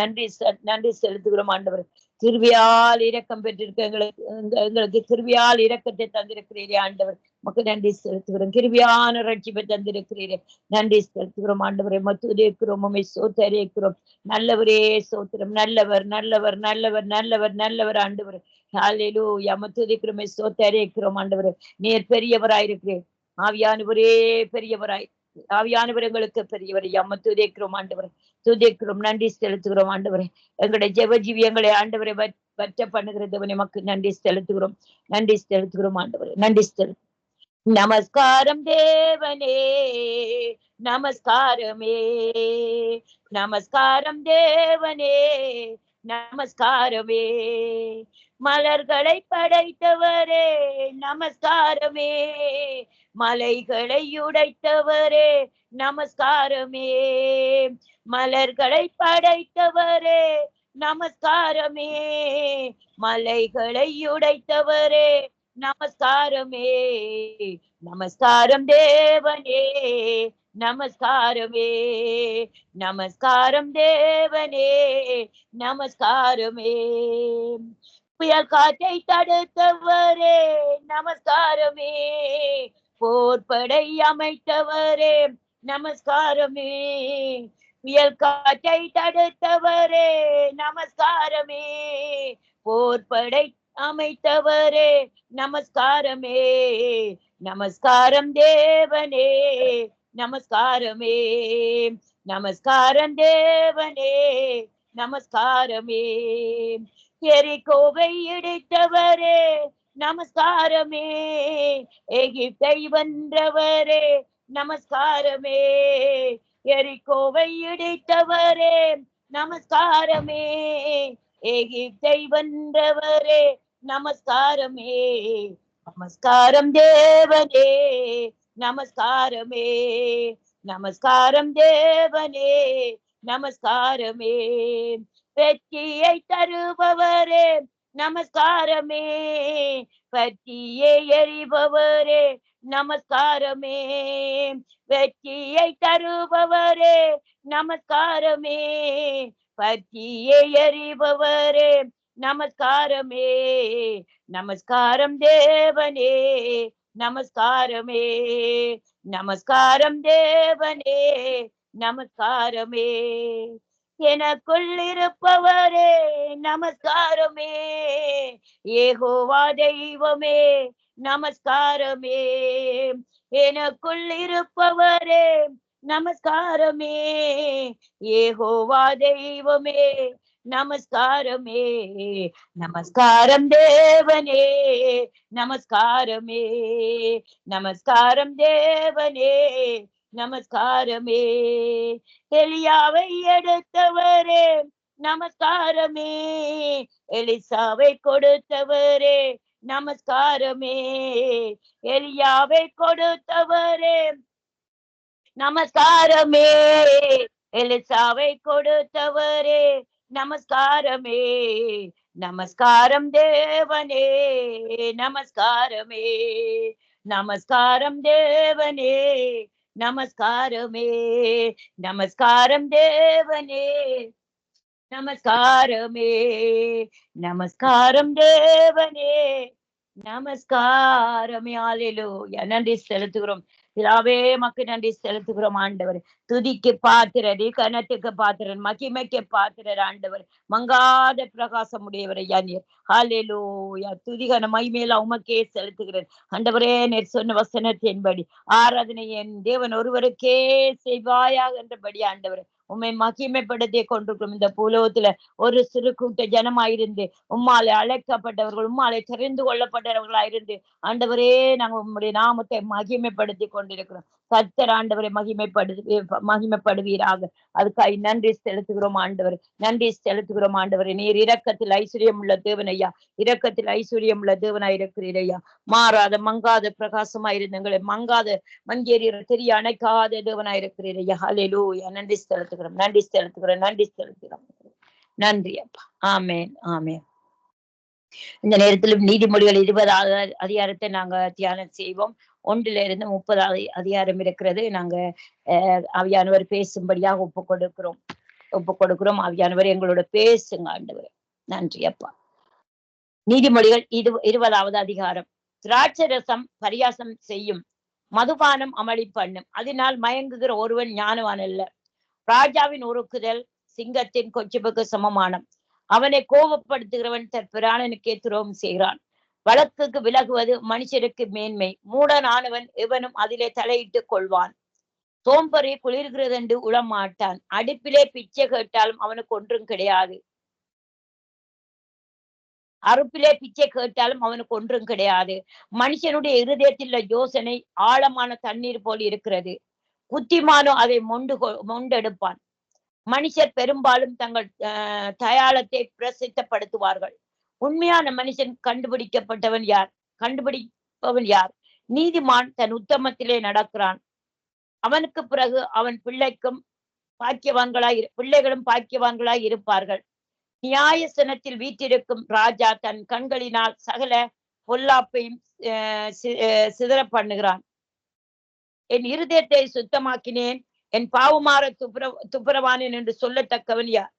நன்றி செலுத்துகிறோம் ஆண்டவரே. கிருபையால் இரக்கம் பெற்றிருக்க எங்களுக்கு கிருபையால் இரக்கத்தை தந்திருக்கிறீரே ஆண்டவர். நமக்கு நன்றி செலுத்துகிறோம். கிருபையான ரட்சிப்பை தந்திருக்கிறீரே, நன்றி செலுத்துகிறோம் ஆண்டவரை. மத்துதிக்கிறோம், உம்மை ஸ்தோத்திரிக்கிறோம். நல்லவரே ஸ்தோத்திரம். நல்லவர் நல்லவர் நல்லவர் நல்லவர் நல்லவர் ஆண்டவர். ஹல்லேலூயா. மத்துதிக்கிறோம், ஸ்தோத்திரிக்கிறோம் ஆண்டவரே. நீர் பெரியவராயிருக்கிறேன். ஆவியானவரே பெரியவராய், ஆவியானவர் எங்களுக்கு பெரியவர். துதிக்கிறோம் ஆண்டவரை, துதிக்கிறோம், நன்றி செலுத்துகிறோம் ஆண்டவரை. எங்களுடைய ஜெப ஜீவியங்களை ஆண்டவரை வற்ற பண்ணுகிறது நமக்கு நன்றி செலுத்துகிறோம், நன்றி செலுத்துகிறோம் ஆண்டவரை, நன்றி செலுத்து. நமஸ்காரம் தேவனே, நமஸ்காரமே, நமஸ்காரம் தேவனே, நமஸ்காரமே. மலர்களை படைத்தவரே நமஸ்காரமே, மலைகளை உடைத்தவரே நமஸ்காரமே. மலர்களை படைத்தவரே நமஸ்காரமே, மலைகளை உடைத்தவரே நமஸ்காரமே. நமஸ்காரம் தேவனே, நமஸ்காரமே, நமஸ்காரம் தேவனே, நமஸ்காரமே. புயல் காற்றை தடுத்தவரே நமஸ்காரமே, போர்படை அமைத்தவரே நமஸ்காரமே. புயல் காற்றை தடுத்தவரே நமஸ்காரமே, போர்படை அமைத்தவரே நமஸ்காரமே. நமஸ்காரம் தேவனே, நமஸ்காரமே, நமஸ்காரம் தேவனே, நமஸ்காரமே. எரிகோவை இடித்தவரே நமஸ்காரமே, எகிப்தை வென்றவரே நமஸ்காரமே. எரிகோவை இடித்தவரே நமஸ்காரமே, எகிப்தை வென்றவரே நமஸ்காரமே. நமஸ்காரம் தேவனே, நமஸ்காரமே. நமஸ்காரம் தேவனே, நமஸ்காரமே. வெற்றியை தருபவரே, நமஸ்காரமே. பற்றியை எறிபவரே, நமஸ்காரமே. வெற்றியை தருபவரே, நமஸ்காரமே. பற்றியை எறிபவரே, நமஸ்காரமே. நமஸ்காரம் தேவனே, நமஸ்காரமே. நமஸ்காரம் தேவனே, நமஸ்காரமே. எனக்குள் இருப்பவரே, நமஸ்காரமே. யெகோவா தெய்வமே, நமஸ்காரமே. எனக்குள் இருப்பவரே, நமஸ்காரமே. யெகோவா தெய்வமே, நமஸ்காரமே. நமஸ்காரம் தேவனே, நமஸ்காரமே. நமஸ்காரம் தேவனே, நமஸ்காரமே. எலியாவை எடுத்தவரே, நமஸ்காரமே. எலிசாவை கொடுத்தவரே, நமஸ்காரமே. எலியாவை கொடுத்தவரே, நமஸ்காரமே. எலிசாவை கொடுத்தவரே, நமஸ்காரமே. நமஸ்காரம் தேவனே, நமஸ்காரமே. நமஸ்காரம் தேவனே, நமஸ்காரமே. நமஸ்காரம் தேவனே, நமஸ்காரமே. நமஸ்காரம் தேவனே, நமஸ்காரமே. அல்லேலூயா. நன்றி செலுத்துகிறோம் பிதாவே, மக்கு நன்றி செலுத்துகிறோம் ஆண்டவர். துதிக்கு பாத்திரர், கனத்துக்கு பாத்திரர், மகிமைக்கு பாத்திரர் ஆண்டவர். மங்காத பிரகாசம் உடையவர் ஐயா நீர். ஹல்லேலூயா. துதிகன மகிமையில உமக்கே செலுத்துகிறேன் ஆண்டவரே. நீர் சொன்ன வசனத்தின்படி ஆராதனை என் தேவன் ஒருவருக்கே செய்வாயாக என்றபடி ஆண்டவர் உம்மை மகிமைப்படுத்தி கொண்டிருக்கிறோம். இந்த பூலோகத்துல ஒரு சிறு கூட்ட ஜனமாயிருந்து உம்மாலை அழைக்கப்பட்டவர்கள், உம்மாலை தெரிந்து கொள்ளப்பட்டவர்களாயிருந்து ஆண்டவரே நாங்க உம்முடைய நாமத்தை மகிமைப்படுத்தி கொண்டிருக்கிறோம். கர்த்தர் ஆண்டவரை மகிமைப்படுவீராக. அதுக்காக நன்றி செலுத்துகிறோம் ஆண்டவர். நன்றி செலுத்துகிறோம் ஆண்டவரை. நீர் இரக்கத்தில் ஐஸ்வர்யம் உள்ள தேவனையா, இரக்கத்தில் ஐஸ்வர்யம் உள்ள தேவனாய் இருக்கிறீரையா. மாறாத மங்காத பிரகாசமாயிருந்தங்களை மங்காத மங்கேறி தெரிய அணைக்காத தேவனாய் இருக்கிறீரையா. ஹல்லேலூயா. நன்றி செலுத்துகிறோம், நன்றி செலுத்துகிறோம், நன்றி செலுத்துகிறோம். நன்றி அப்பா. ஆமேன், ஆமேன். இந்த நேரத்தில் நீதிமொழிகள் 20வது அதிகாரத்தை நாங்க தியானம் செய்வோம். 1 to 30வது அதிகாரம் இருக்கிறது. நாங்க ஆவியானவர் பேசும்படியாக ஒப்பு கொடுக்கிறோம். ஆவியானவர் எங்களோட பேசுங்க ஆண்டவர். நன்றி அப்பா. நீதிமொழிகள் 20வது அதிகாரம். திராட்சரசம் பரியாசம் செய்யும், மதுபானம் அமளி பண்ணும், அதனால் மயங்குகிற ஒருவன் ஞானவான் அல்ல. ராஜாவின் உருக்குதல் சிங்கத்தின் கொச்சுப்புக்கு சமமானம். அவனை கோபப்படுத்துகிறவன் தன் பிராணனுக்கே துரோகம் செய்கிறான். வழக்குக்கு விலகுவது மனுஷருக்கு மேன்மை. மூடனானவன் எவனும் அதிலே தலையிட்டுக் கொள்வான். சோம்பறி குளிர்கிறதென்று உளமாட்டான். அடுப்பிலே பிச்சை கேட்டாலும் அவனுக்கு ஒன்றும் கிடையாது. அறுப்பிலே பிச்சை கேட்டாலும் அவனுக்கு ஒன்றும் கிடையாது. மனுஷனுடைய இருதயத்தில் யோசனை ஆழமான தண்ணீர் போல் இருக்கிறது. புத்திமானோ அதை மொண்டெடுப்பான். மனுஷர் பெரும்பாலும் தங்கள் தயாளத்தை பிரசித்தப்படுத்துவார்கள். உண்மையான மனுஷன் கண்டுபிடிப்பவன் யார்? நீதிமான் தன் உத்தமத்திலே நடக்கிறான். அவனுக்கு பிறகு அவன் பிள்ளைகளும் பாக்கியவான்களாய் இருப்பார்கள். நியாயசனத்தில் வீற்றிருக்கும் ராஜா தன் கண்களினால் சகல பொல்லாப்பையும் சிதற பண்ணுகிறான். என் இருதயத்தை சுத்தமாக்கினேன், என் பாவமாற துப்புரவானேன் என்று சொல்லத்தக்கவன் யார்?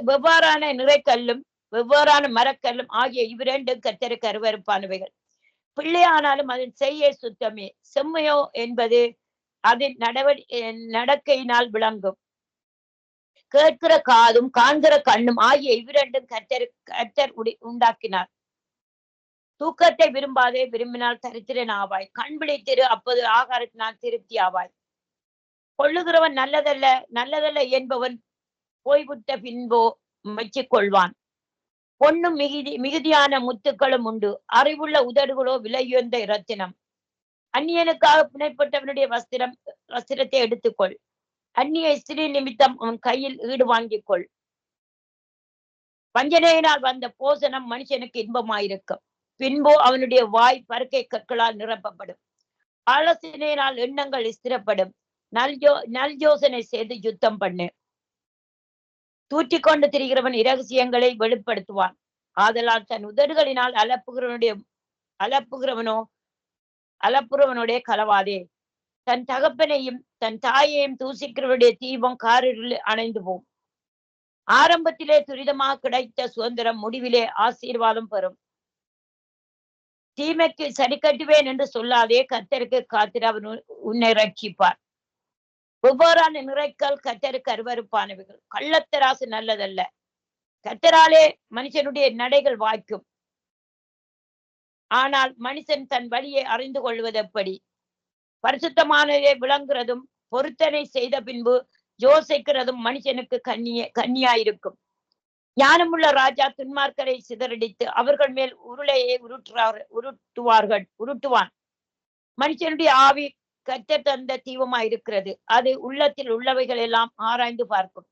வெவ்வாறான நிறைக்கல்லும் வெவ்வாறான மரக்கல்லும் ஆகிய இவ்விரண்டும் கர்த்தருக்கு அருவருப்பானவைகள். பிள்ளையானாலும் அதன் செய்ய சுத்தமே. செம்மையோ என்பது அதன் நடக்கையினால் விளங்கும். கேட்கிற காதும் காண்கிற கண்ணும் ஆகிய இவ்விரண்டும் கர்த்தர் உண்டாக்கினார். தூக்கத்தை விரும்பாதே, விரும்பினால் தரித்திரன் ஆவாய். கண் விழித்திரு, அப்போது ஆகாரத்தினால் திருப்தி ஆவாய். கொள்ளுகிறவன் நல்லதல்ல என்பவன் போய்விட்ட பின்போ மெச்சிக்கொள்வான். பொன்னும் மிகுதியான முத்துக்களும் உண்டு, அறிவுள்ள உதடுகளோ விலையுயர்ந்த இரத்தினம். அந்நியனுக்காக பிணைப்பட்டவனுடைய வஸ்திரத்தை எடுத்துக்கொள். அந்நிய ஸ்திரீ நிமித்தம் அவன் கையில் ஈடு வாங்கிக் கொள். வஞ்சனையினால் வந்த போசனம் மனுஷனுக்கு இன்பமாயிருக்கும். பின்பு அவனுடைய வாய் பருக்கை கற்களால் நிரப்பப்படும். ஆலோசனையினால் எண்ணங்கள் ஸ்திரப்படும். நல் யோசனை செய்து யுத்தம் பண்ணு. தூற்றிக்கொண்டு திரிகிறவன் இரகசியங்களை வெளிப்படுத்துவான். ஆதலால் தன் உதடுகளினால் அலப்புகிறவனுடைய களவாதே. தன் தகப்பனையும் தன் தாயையும் தூசிக்கிறவனுடைய தீபம் காரில் அணைந்து போம். ஆரம்பத்திலே துரிதமாக கிடைத்த சுதந்திரம் முடிவிலே ஆசீர்வாதம் பெறும். தீமைக்கு சரி கட்டுவேன் என்று சொல்லாதே, கர்த்தருக்கு காத்திர அவர் உன்னை ரட்சிப்பார். ஒவ்வொரு நிறைக்கல் கர்த்தருக்கு அருவருப்பானவைகள். கள்ளத்தராசு நல்லதல்ல. கர்த்தராலே மனுஷனுடைய நடைகள் வாய்க்கும். ஆனால் மனுஷன் தன் வழியை அறிந்து கொள்வது எப்படி? பரிசுத்தமானதை விளங்குறதும் பொருத்தனை செய்த பின்பு யோசிக்கிறதும் மனுஷனுக்கு கண்ணியாயிருக்கும். ஞானமுள்ள ராஜா துன்மார்க்கரை சிதறடித்து அவர்கள் மேல் உருளையை உருட்டுவான். மனுஷனுடைய ஆவி கர்த்தர் தந்த தீவமாயிருக்கிறது. அது உள்ளத்தில் உள்ளவைகள் எல்லாம் ஆராய்ந்து பார்க்கும்.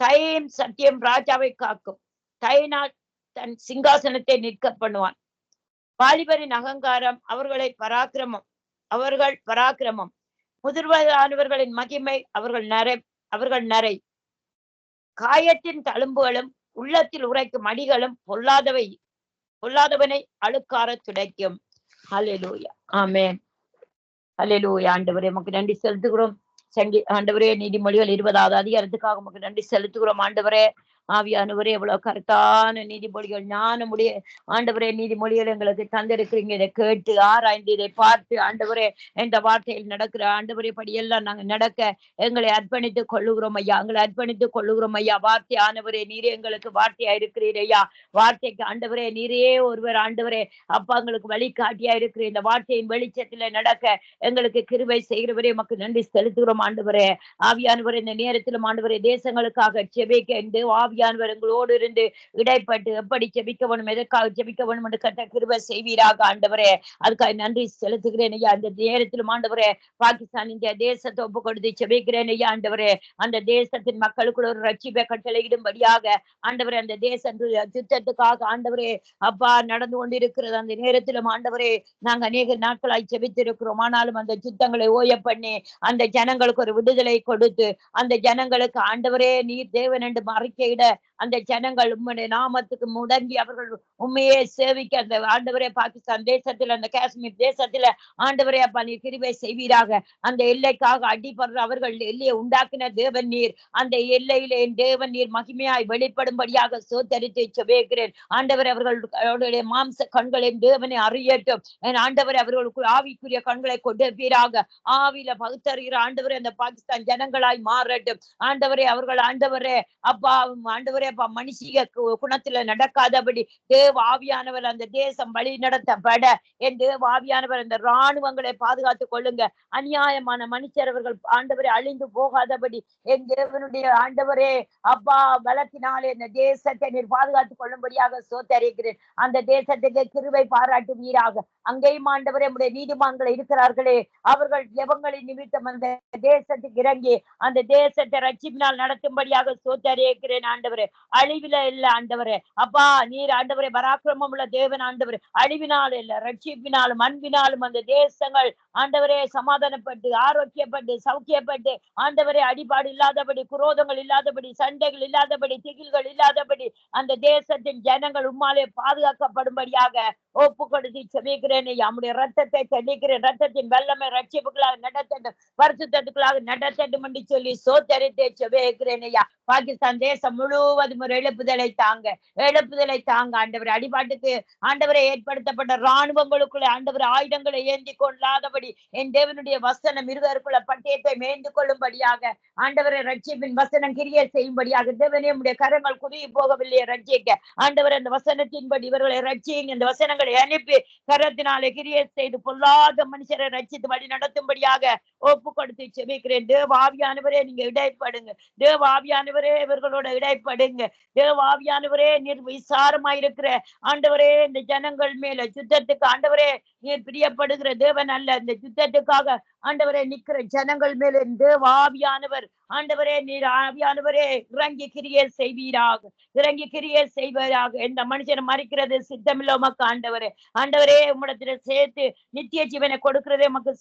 தயையும் சத்தியம் ராஜாவை காக்கும். தயினால் தன் சிங்காசனத்தை நிற்க பண்ணுவான். வாலிபரின் அகங்காரம் அவர்கள் பராக்கிரமம். முதிர்வதானவர்களின் மகிமை அவர்கள் நரை. காயத்தின் தழும்புகளும் உள்ளத்தில் உரைக்கும் அடிகளும் பொல்லாதவனை அழுக்கார துடைக்கும். ஹல்லேலூயா, ஆமென். ஹல்லேலூயா. ஆண்டவரே உமக்கு நன்றி செலுத்துகிறோம். ஆண்டவரே, நீதிமொழிகள் 20வது அதிகாரத்துக்காக உமக்கு நன்றி செலுத்துகிறோம். ஆண்டவரே, ஆவியானவரே, எவ்வளவு கருத்தான நீதிமொழிகள், ஞானமுடைய ஆண்டவரே நீதிமொழிகள் எங்களுக்கு தந்திருக்கிறீங்க. இதை கேட்டு ஆராய்ந்து இதை பார்த்து ஆண்டவரே இந்த வார்த்தையில் நடக்கிற ஆண்டவரே படியெல்லாம் நாங்க நடக்க எங்களை அர்ப்பணித்துக் கொள்ளுகிறோம் ஐயா. எங்களை அர்ப்பணித்துக் கொள்ளுகிறோம் ஐயா. வார்த்தை ஆண்டவரே, நீரே எங்களுக்கு வார்த்தையா இருக்கிறீர் ஐயா. வார்த்தைக்கு ஆண்டவரே நீரே ஒருவர் ஆண்டவரே அப்பா எங்களுக்கு வழிகாட்டியா இருக்கிற இந்த வார்த்தையின் வெளிச்சத்துல நடக்க எங்களுக்கு கிருபை செய்கிறவரே உமக்கு நன்றி செலுத்துகிறோம். ஆண்டவரே, ஆவியானவரே, இந்த நேரத்திலும் ஆண்டவரே தேசங்களுக்காக செபிக்க ஆவியானவர் எங்களோடு இருந்து இடைப்பட்டு எப்படி செபிக்க வேணும், எதற்காக செபிக்க வேணும் என்று கர்த்தர் கிருபை செய்வீராக ஆண்டவரே. அதுக்காக நன்றி செலுத்துகிறேன் ஐயா. அந்த நேரத்திலும் ஆண்டவரே பாகிஸ்தான் இந்த தேசத்தை ஒப்பு கொடுத்து செபிக்கிறேன் ஐயா. ஆண்டவரே, அந்த தேசத்தின் மக்களுக்குள்ள ஒரு ரட்சிப்பை கட்டளையிடும்படியாக ஆண்டவரே அந்த தேச யுத்தத்துக்காக ஆண்டவரே அப்பா நடந்து கொண்டிருக்கிறது. அந்த நேரத்திலும் ஆண்டவரே நாங்க அநேக நாட்களாய் செபித்திருக்கிறோம். ஆனாலும் அந்த யுத்தங்களை ஓய பண்ணி அந்த ஜனங்களுக்கு ஒரு விடுதலை கொடுத்து அந்த ஜனங்களுக்கு ஆண்டவரே நீர் தேவன் என்று அறிக்கையிட அந்த ஜனங்கள் உம்முடைய நாமத்துக்கு முடங்கி அவர்கள் உண்மையே சேவிக்க அந்த ஆண்டவரே பாகிஸ்தான் தேசத்துல அந்த காஷ்மீர் தேசத்துல ஆண்டவரே அப்பா நீர் கிருபை செய்வீராக. அந்த எல்லைக்காக அடிபடுற அவர்கள் எல்லையை உண்டாக்கின தேவன் நீர். அந்த எல்லையிலே தேவன் நீர் மகிமையாய் வெளிப்படும்படியாக சோத்தரித்து செபிக்கிறேன். ஆண்டவர் அவர்களுடைய மாம்ச கண்களின் தேவனை அறியட்டும். என் ஆண்டவர் அவர்களுக்கு ஆவிக்குரிய கண்களை கொடுப்பீராக. ஆவியில பகுத்தறிகிற ஆண்டவரே அந்த பாகிஸ்தான் ஜனங்களாய் மாறட்டும். ஆண்டவரே அவர்கள் ஆண்டவரே அப்பா மனுஷிக குணத்துல நடக்காதபடி தேவ ஆவியானவர் அந்த தேசம் வழி நடத்தப்பட என் தேவ ஆவியானவர் அந்த இராணுவங்களை பாதுகாத்துக் கொள்ளுங்க. அநியாயமான மனுஷர் அவர்கள் ஆண்டவரை அழிந்து போகாதபடி என் தேவனுடைய ஆண்டவரே அப்பா பலத்தினாலே இந்த தேசத்தை நீர் பாதுகாத்துக் கொள்ளும்படியாக சோத்தரிக்கிறேன். அந்த தேசத்துக்கு கிருபை பாராட்டுவீராக. அங்கேயும் ஆண்டவரே உடைய நீதிமான்கள் இருக்கிறார்களே அவர்கள் எவங்களின் நிமித்தம் அந்த தேசத்துக்கு இறங்கி அந்த தேசத்தை ரட்சிப்பினால் நடத்தும்படியாக சோத்தரிக்கிறேன். ஆண்டவரே அழிவில இல்ல ஆண்டவரே அப்பா நீர் ஆண்டவரே பராக்கிரமம் உள்ள தேவன் ஆண்டவரே. அழிவினாலும் இல்ல ரட்சிப்பினாலும் அன்பினாலும் அந்த தேசங்கள் ஆண்டவரே சமாதானப்பட்டு ஆரோக்கியப்பட்டு சௌக்கியப்பட்டு ஆண்டவரே அடிபாடு இல்லாதபடி குரோதங்கள் இல்லாதபடி சண்டைகள் இல்லாதபடி திகில்கள் இல்லாதபடி அந்த தேசத்தின் ஜனங்கள் உம்மாலே பாதுகாக்கப்படும்படியாக ஒப்பு கொடுத்து செபிக்கிறேன். நம்முடைய ரத்தத்தை தெளிக்கிறேன். ரத்தத்தின் வல்லமை ரட்சிப்புகளாக நடத்தட்டும், பரிசுத்தத்துக்களாக நடத்தட்டும் என்று சொல்லி சோத்தரித்து செபிக்கிறேன் ஐயா. பாகிஸ்தான் தேசம் முழுவதும் ஒரு எழுப்புதலை தாங்க ஆண்டவர். அடிபாட்டுக்கு ஆண்டவரை ஏற்படுத்தப்பட்ட இராணுவங்களுக்குள்ள ஆண்டவர் ஆயுதங்களை ஏந்தி கொள்ளாதபடி என் தேவனுடைய வசனம் இருவருக்குள்ள பட்டயத்தை மேய்ந்து கொள்ளும்படியாக ஆண்டவரை ரட்சிப்பின் வசனம் கிரியை செய்யும்படியாக தேவனே உடைய கரங்கள் குறுகி போகவில்லையே ரட்சிக்க ஆண்டவர் அந்த வசனத்தின்படி இவர்களை ரட்சியுங்க. இந்த வசனங்களை அனுப்பி கரத்தினாலே கிரியை செய்து பொல்லாத மனுஷரை ரட்சித்து வழி நடத்தும்படியாக ஒப்பு கொடுத்து செபிக்கிறேன். தேவ ஆவியானவரே நீங்க இடைப்படுங்க. தேவ ஆவியானவரே இவர்களோட இடைப்படுங்க. தேவ ஆவியானவரே நீர் விசாரமாயிருக்கிற ஆண்டவரே இந்த ஜனங்கள் மேல யுத்தத்துக்கு ஆண்டவரே நீர் பிரியப்படுகிற தேவன் அல்ல. இந்த யுத்தத்துக்காக ஆண்டவரே நிக்கிற ஜனங்கள் மேல தேவ ஆவியானவர் ஆண்டவரே நீர் ஆவியானவரே இறங்கி கிரியை செய்வீராக, இறங்கி கிரியை செய்வீராக. எந்த மனுஷன் மறிக்கிறது சித்தமில்ல உமக்கு ஆண்டவரே. ஆண்டவரே உம்மிடத்துல சேர்த்து நித்திய ஜீவனை கொடுக்கிறதே உமக்கு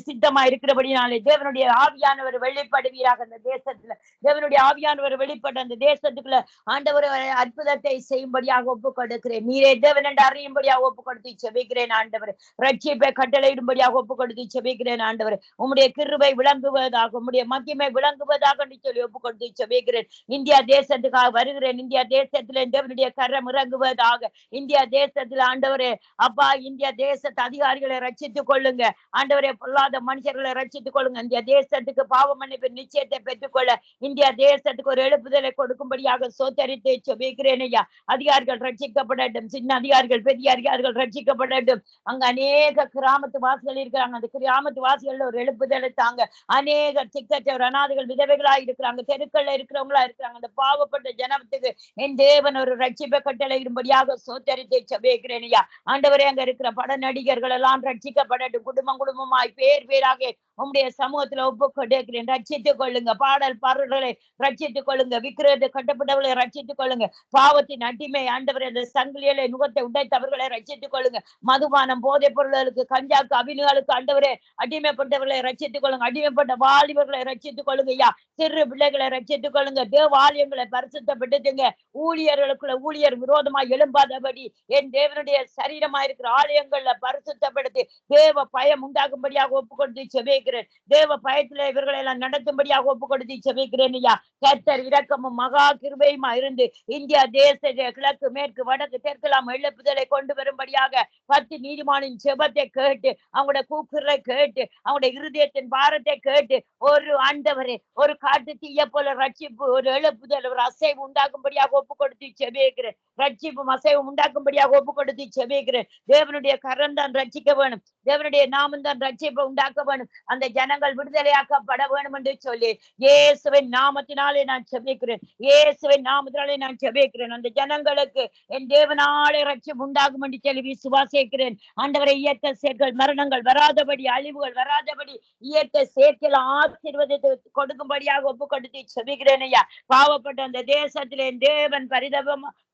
சித்தமா இருக்கிறபடினாலே தேவனுடைய ஆவியானவர் வெளிப்படுவீராக அந்த தேசத்துல. தேவனுடைய ஆவியானவர் வெளிப்பட்ட அந்த தேசத்துக்குள்ள ஆண்டவர் அற்புதத்தை செய்யும்படியாக ஒப்பு கொடுக்கிறேன். நீரே தேவன் என்று அறியும்படியாக ஒப்பு கொடுத்து செபிக்கிறேன் ஆண்டவர். ரட்சிப்பை கட்டளையிடும்படியாக ஒப்பு கொடுத்து செபிக்கிறேன் ஆண்டவர். உம்முடைய கிருபை விளங்குவதாக, உம்முடைய மகிமை விளங்குவதாக சொல்லி ஒப்பு கொடுத்து செபிக்கிறேன். இந்தியா தேசத்துக்காக வருகிறேன். இந்தியா தேசத்துல தேவனுடைய கரம் இறங்குவதாக. இந்தியா தேசத்துல ஆண்டவரே அப்பா இந்தியா தேசத்து அதிகாரிகளை ரட்சித்துக் கொள்ளுங்க ஆண்டவரே. பொல்லாத மனுஷர்களை ரட்சித்துக் கொள்ளுங்க. இந்தியா தேசத்துக்கு பாவ மன்னிப்பு நிச்சயத்தை பெற்றுக்கொள்ள இந்தியா தேசத்துக்கு ஒரு எழுப்புதலை கொடுக்கும்படியாக சோத்தரித்து செபிக்கிறேன் ஐயா. அதிகாரிகள் ரட்சிக்கப்படட்டும், சின்ன அதிகாரிகள் பெரிய அதிகாரிகள் ரட்சிக்கப்படட்டும். அங்க அநேக கிராமத்து வாசிகள் இருக்கிறாங்க. அந்த கிராமத்து வாசிகள் ஒரு எழுப்புதலை தாங்க. அநேக சிக்கற்றவர் அநாதைகள் விதவைகளா இருக்கிறாங்க, தெருக்கள்ல இருக்கிறவங்களா இருக்கிறாங்க. அந்த பாவப்பட்ட ஜனத்துக்கு என் தேவன் ஒரு ரட்சிப்பை கட்டளையிடும்படியாக சோத்தரித்து செபிக்கிறேன் ஐயா. ஆண்டவரே அங்க இருக்கிற பட நடிகர்கள் எல்லாம் ரட்சிக்கப்படட்டும். குடும்பம் குடும்பமாய் பேர் பேராக உங்களுடைய சமூகத்துல ஒப்பு கொடுக்கிறேன். ரட்சித்துக் கொள்ளுங்க. பாடல் பாடல்களை ரட்சித்துக் கொள்ளுங்க. விக்கிரது கட்டப்பட்டவர்களை ரட்சித்துக் கொள்ளுங்க. பாவத்தின் அடிமை ஆண்டவரே அந்த சங்கிலிகளை நுகத்தை உடைத்தவர்களை ரட்சித்துக் கொள்ளுங்க. மதுபானம் போதைப் பொருள்களுக்கு கஞ்சாக்கு அபினுகளுக்கு ஆண்டவரே அடிமைப்பட்டவர்களை ரட்சித்துக் கொள்ளுங்க. அடிமைப்பட்ட வாலிபர்களை ரட்சித்துக் கொள்ளுங்க ஐயா. சிறு பிள்ளைகளை ரட்சித்துக் கொள்ளுங்க. தேவாலயங்களை பரிசுத்தப்படுத்துங்க. ஊழியர்களுக்குள்ள ஊழியர் விரோதமாய் எழும்பாதபடி என் தேவனுடைய சரீரமா இருக்கிற ஆலயங்கள்ல பரிசுத்தப்படுத்தி தேவ பயம் உண்டாகும்படியாக ஒப்பு கொடுத்து செபிக்கிறேன். தேவ பயத்துல இவர்களை எல்லாம் நடத்தும்படியாக ஒப்பு கொடுத்து செபிக்கிறேன் ஐயா. கர்த்தர் இரக்கமும் மகா கிருபையுமா இருந்து இந்தியா தேசத்தை கிழக்கு மேற்கு வடக்கு தெற்கெல்லாம் எழுப்புதலை கொண்டு வரும்படியாக 10 நீதிமானின் செபத்தை கேட்டு அவங்களுடைய கூக்குரலை கேட்டு அவங்களுடைய இருதயத்தின் பாரத்தை கேட்டு ஒரு ஆண்டவரே ஒரு காட்டு தீய போல ரட்சிப்பு ஒரு எழுப்புதல் ஒரு அசைவு உண்டாக்கும்படியாக ஒப்பு கொடுத்து செபிக்கிறேன். ரட்சிப்பும் அசைவும் உண்டாக்கும்படியாக ஒப்பு கொடுத்து செபிக்கிறேன். தேவனுடைய கரம் தான் ரட்சிக்க வேணும். தேவனுடைய நாமம் தான் ரட்சிப்பை உண்டாக்க வேணும். அந்த ஜனங்கள் விடுதலையாக்கப்பட வேணும் என்று சொல்லி இயேசுவின் நாமத்தினாலே நான் செபிக்கிறேன். இயேசுவின் நாமத்தினாலே நான் செபிக்கிறேன். அந்த ஜனங்களுக்கு என் தேவனாலே ரட்சிப்பு உண்டாகும் என்று சொல்லி விசுவாசிக்கிறேன். ஆண்டவரை இயற்கை சேர்க்கை மரணங்கள் வராதபடி அழிவுகள் வராதபடி இயற்கை சேர்க்கையில் ஆசீர்வாதத்தை கொடுக்கும்படியாக ஒப்பு கொடுத்து செபிக்கிறேன் ஐயா. பாவப்பட்ட அந்த தேசத்திலே தேவன்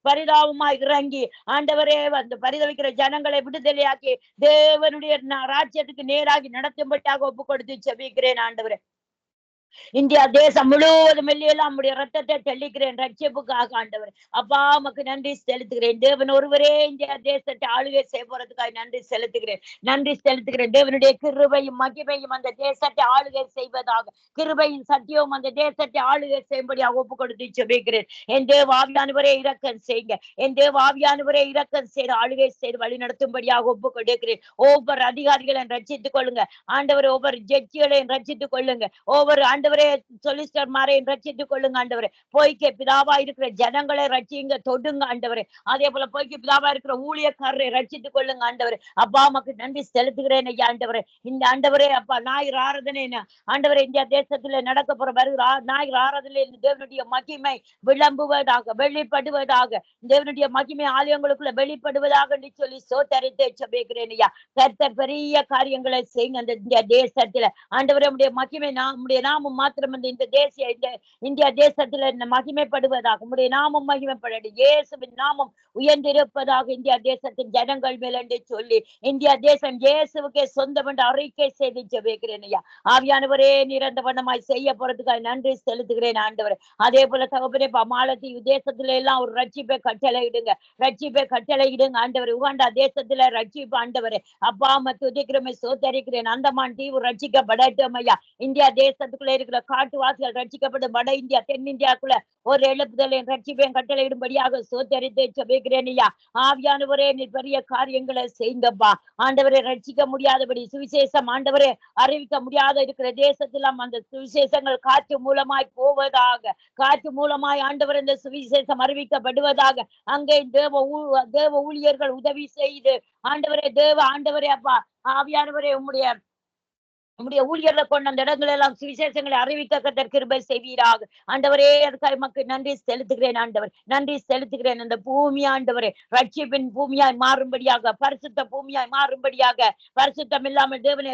பரிதாபமா இறங்கி ஆண்டவரே அந்த பரிதவிக்கிற ஜனங்களை விடுதலையாக்கி தேவனுடைய ராஜ்யத்துக்கு நேராகி நடத்தும்படியாக ஒப்பு கொடுத்து செபிக்கிறேன் ஆண்டவரே. இந்தியா தேசம் முழுவதும் எல்லாம் நம்முடைய ரத்தத்தை தெளிக்கிறேன் ரட்சிப்புக்காக ஆண்டவர். அப்பா உமக்கு நன்றி செலுத்துகிறேன். தேவன் ஒருவரே இந்தியா தேசத்தை ஆளுகை செய்ய போறதுக்காக நன்றி செலுத்துகிறேன். நன்றி செலுத்துகிறேன். தேவனுடைய கிருபையும் மகிமையும் அந்த தேசத்தை ஆளுகை செய்வதாக, கிருபையும் சத்தியமும் அந்த தேசத்தை ஆளுகை செய்யும்படியாக ஒப்பு கொடுத்து செபிக்கிறேன். என் தேவ ஆவியானவரே இரக்கம் செய்யுங்க. என் தேவ ஆவியானவரே இரக்கம் செய்து ஆளுகை செய்து வழி நடத்தும்படியாக ஒப்பு கொடுக்கிறேன். ஒவ்வொரு அதிகாரிகளையும் ரட்சித்துக் கொள்ளுங்க ஆண்டவர். ஒவ்வொரு ஜட்ஜிகளையும் ரட்சித்துக் கொள்ளுங்க. ஒவ்வொரு ஆண்டவரே சொலிஸ்டர் மாரையும் ரட்சித்துக் கொள்ளுங்க ஆண்டவரே. பொய்க்கு பிதாவா இருக்கிற ஜனங்களை ரட்சிங்க தொடுங்க ஆண்டவரே. அதே போல பொய்க்கு பிதாவா இருக்கிற ஊழியக்காரரை ரட்சித்துக் கொள்ளுங்க ஆண்டவரே. அப்பா உமக்கு நன்றி செலுத்துகிறேன் ஐயா ஆண்டவரே. இந்த ஆண்டவரே அப்பா ஞாயிறு ஆராதனை ஆண்டவரே இந்தியா தேசத்துல நடக்க போற வருகிற ஞாயிறு ஆராதனை தேவனுடைய மகிமை விளம்புவதாக வெளிப்படுவதாக, தேவனுடைய மகிமை ஆலயங்களுக்குள்ள வெளிப்படுவதாக என்று சொல்லி சோத்தரித்து செபிக்கிறேன் ஐயா. கர்த்தர் பெரிய காரியங்களை செய்யுங்க அந்த இந்தியா தேசத்துல ஆண்டவரே. உடைய மகிமை நம்முடைய நாமம் மாத்திரம் இந்த தேசிய இந்த இந்தியா தேசத்துல மகிமைப்படுவதாக, உடைய நாமம் மகிமைப்பட இயேசுவின் நாமம் உயர்ந்திருப்பதாக இந்தியா தேசத்தின் ஜனங்கள் மேல் என்று சொல்லி இந்தியா தேசம் இயேசுவுக்கே சொந்தம் என்று அறிக்கை செய்து ஜெபிக்கிறேன் ஐயா. ஆவியானவரே நிரந்த வண்ணமாய் செய்ய போறதுக்காக நன்றி செலுத்துகிறேன் ஆண்டவர். அதே போல தகப்பனே மாலத்தீவு தேசத்துல எல்லாம் ஒரு ரட்சிப்பை கட்டளையிடுங்க. ரட்சிப்பை கட்டளையிடுங்க ஆண்டவர். உகாண்டா தேசத்துல ரட்சிப்பு ஆண்டவரே. அப்பா துதிக்கிறமை சோத்தரிக்கிறேன். அந்தமான் தீவு ரட்சிக்கப்படட்டும் ஐயா. இந்தியா தேசத்துக்குள்ள இருக்கிற காட்டுவாசிகள் ரட்சிக்கப்படும். வட இந்தியா தென்னிந்தியாக்குள்ள ஒரு எழுப்புதலையும் ரட்சிப்பையும் கட்டளையிடும்படியாக சோத்தரித்து ஜெபிக்கிறேன் ஐயா. ஆவியானவரே நீ பெரிய காரியங்களை செய்யுங்கப்பா ஆண்டவரை. ரட்சிக்க முடியாதபடி சுவிசேஷம் ஆண்டவரே அறிவிக்க முடியாத இருக்கிற தேசத்திலாம் அந்த சுவிசேஷங்கள் காற்று மூலமாய் போவதாக, காற்று மூலமாய் ஆண்டவர் இந்த சுவிசேஷம் அறிவிக்கப்படுவதாக. அங்கே தேவ ஊழியர்கள் உதவி செய்து ஆண்டவரே ஆண்டவரே அப்பா ஆவியானவரே உம்முடைய உம்முடைய ஊழியர்ல கொண்டு அந்த இடங்கள் எல்லாம் சுவிசேஷங்களை அறிவிக்க கர்த்தர் கிருபை செய்வீராக. ஆண்டவரே, அதுக்காக மக்கள் நன்றி செலுத்துகிறேன். ஆண்டவர் நன்றி செலுத்துகிறேன். அந்த பூமி ஆண்டவரே ரட்சிப்பின் பூமியாய் மாறும்படியாக, பரிசுத்த பூமியாய் மாறும்படியாக, பரிசுத்தம் இல்லாமல் தேவனை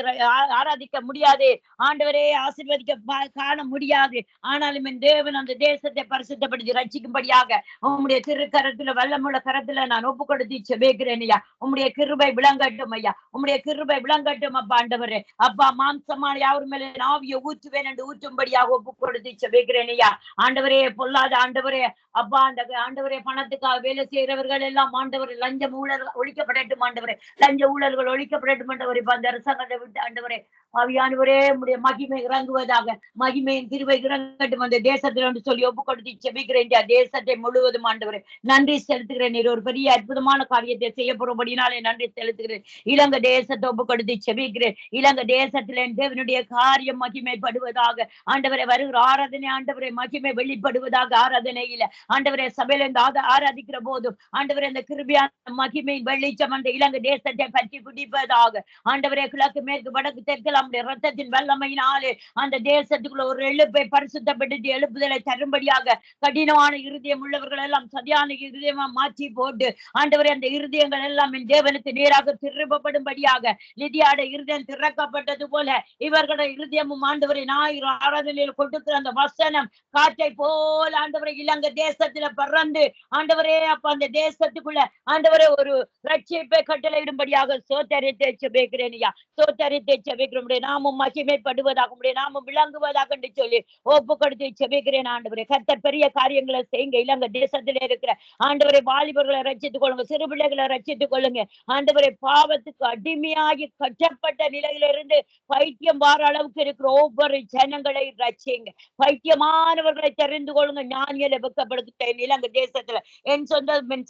ஆராதிக்க முடியாது. ஆண்டவரே ஆசீர்வதிக்க காண முடியாது. ஆனாலும் என் தேவன் அந்த தேசத்தை பரிசுத்தப்படுத்தி ரட்சிக்கும்படியாக உம்முடைய திருக்கரத்துல வல்லமுள்ள கரத்துல நான் ஒப்பு கொடுத்து செபிக்கிறேன் ஐயா. உம்முடைய கிருபை விளங்கட்டும் ஐயா. உம்முடைய கிருபை விளங்கட்டும் அப்பா. ஆண்டவரே அப்பா, மாம்சமான யாவர் மேல ஆவியை ஊற்றுவேன் என்று ஊற்றும்படியாக ஒப்பு கொடுத்து செபிக்கிறேன் ஐயா. ஆண்டவரே பொல்லாத ஆண்டவரே அப்பா, அந்த ஆண்டவரே பணத்துக்காக வேலை செய்யறவர்கள் எல்லாம் ஆண்டவரே லஞ்ச ஊழல்கள் ஒழிக்கப்படட்டும். ஆண்டவரே லஞ்ச ஊழல்கள் ஒழிக்கப்படட்டும். ஆண்டவரே அந்த அரசாங்கத்தை விட்டு ஆண்டவரே ஆவியானவரே உம்முடைய மகிமை இறங்குவதாக, மகிமையின் கிருபை இறங்கட்டும் அந்த தேசத்தில் என்று சொல்லி ஒப்பு கொடுத்து செபிக்கிறேன். தேசத்தை முழுவதும் ஆண்டவரே நன்றி செலுத்துகிறேன். நீர் ஒரு பெரிய அற்புதமான காரியத்தை செய்ய போறபடினாலே நன்றி செலுத்துகிறேன். இலங்கை தேசத்தை ஒப்பு கொடுத்து செபிக்கிறேன். இலங்கை தேசத்திலே தேவனுடைய காரியம் மகிமைப்படுவதாக. ஆண்டவரை வருகிற ஆராதனை ஆண்டவரை மகிமை வெளிப்படுவதாக. ஆராதனையில ஆண்டவரை சபையில இருந்து ஆராதிக்கிற போதும் ஆண்டவரை இந்த கிருபியான மகிமை வெளிச்சம் அந்த இலங்கை தேசத்தை பற்றி பிடிப்பதாக. ஆண்டவரே கிழக்கு மேற்கு வடக்கு தெற்கு ரத்தத்தின் வல்லமையினாலே அந்த தேசத்துக்குள்ள ஒரு எழுப்பை பரிசுத்தப்படுத்தி எழுப்புதலை தரும்படியாக கடினமான இருதயம் உள்ளவர்கள் எல்லாம் சதியான இருதயமா மாற்றி போட்டு ஆண்டவரே அந்த இருதயங்கள் எல்லாம் என் தேவனுக்கு நேராக திரும்பப்படும்படியாக லிதியாட இருதயம் திறக்கப்பட்டது போல இவர்களோட இருதயமும் ஆண்டவரை ஞாயிறு ஆராதனையில் கொடுக்கிற அந்த வசனம் காற்றை போல ஆண்டவரை இலங்கை தேசத்துல பறந்து ஆண்டவரே அப்ப அந்த தேசத்துக்குள்ள ஆண்டவரே ஒரு ரட்சிப்பை கட்டளையிடும்படியாக சோத்தரித்தை செபிக்கிறேன் ஐயா. சோத்தரித்தை செபிக்கிறோம். நாமும் மகிமைப்படுவதாக, உடைய நாமும் விளங்குவதாக என்று சொல்லி ஒப்பு கொடுத்து செபிக்கிறேன். ஆண்டவரே கர்த்தர் பெரிய காரியங்களை செய்யுங்க. இலங்கை தேசத்திலே இருக்கிற ஆண்டவரை வாலிபர்களை ரட்சித்துக் கொள்ளுங்க, சிறு பிள்ளைகளை ரட்சித்துக் கொள்ளுங்க. ஆண்டவரை பாவத்துக்கு அடிமையாகி கட்டப்பட்ட நிலையிலிருந்து பைத்தியம் வார அளவுக்கு இருக்கிற ஒவ்வொரு ஜனங்களை ரட்சிங்க. பைத்தியமானவர்களை தெரிந்து கொள்ளுங்க. ஞானிகளை வெக்கப்படுத்த இலங்கை தேசத்துல என்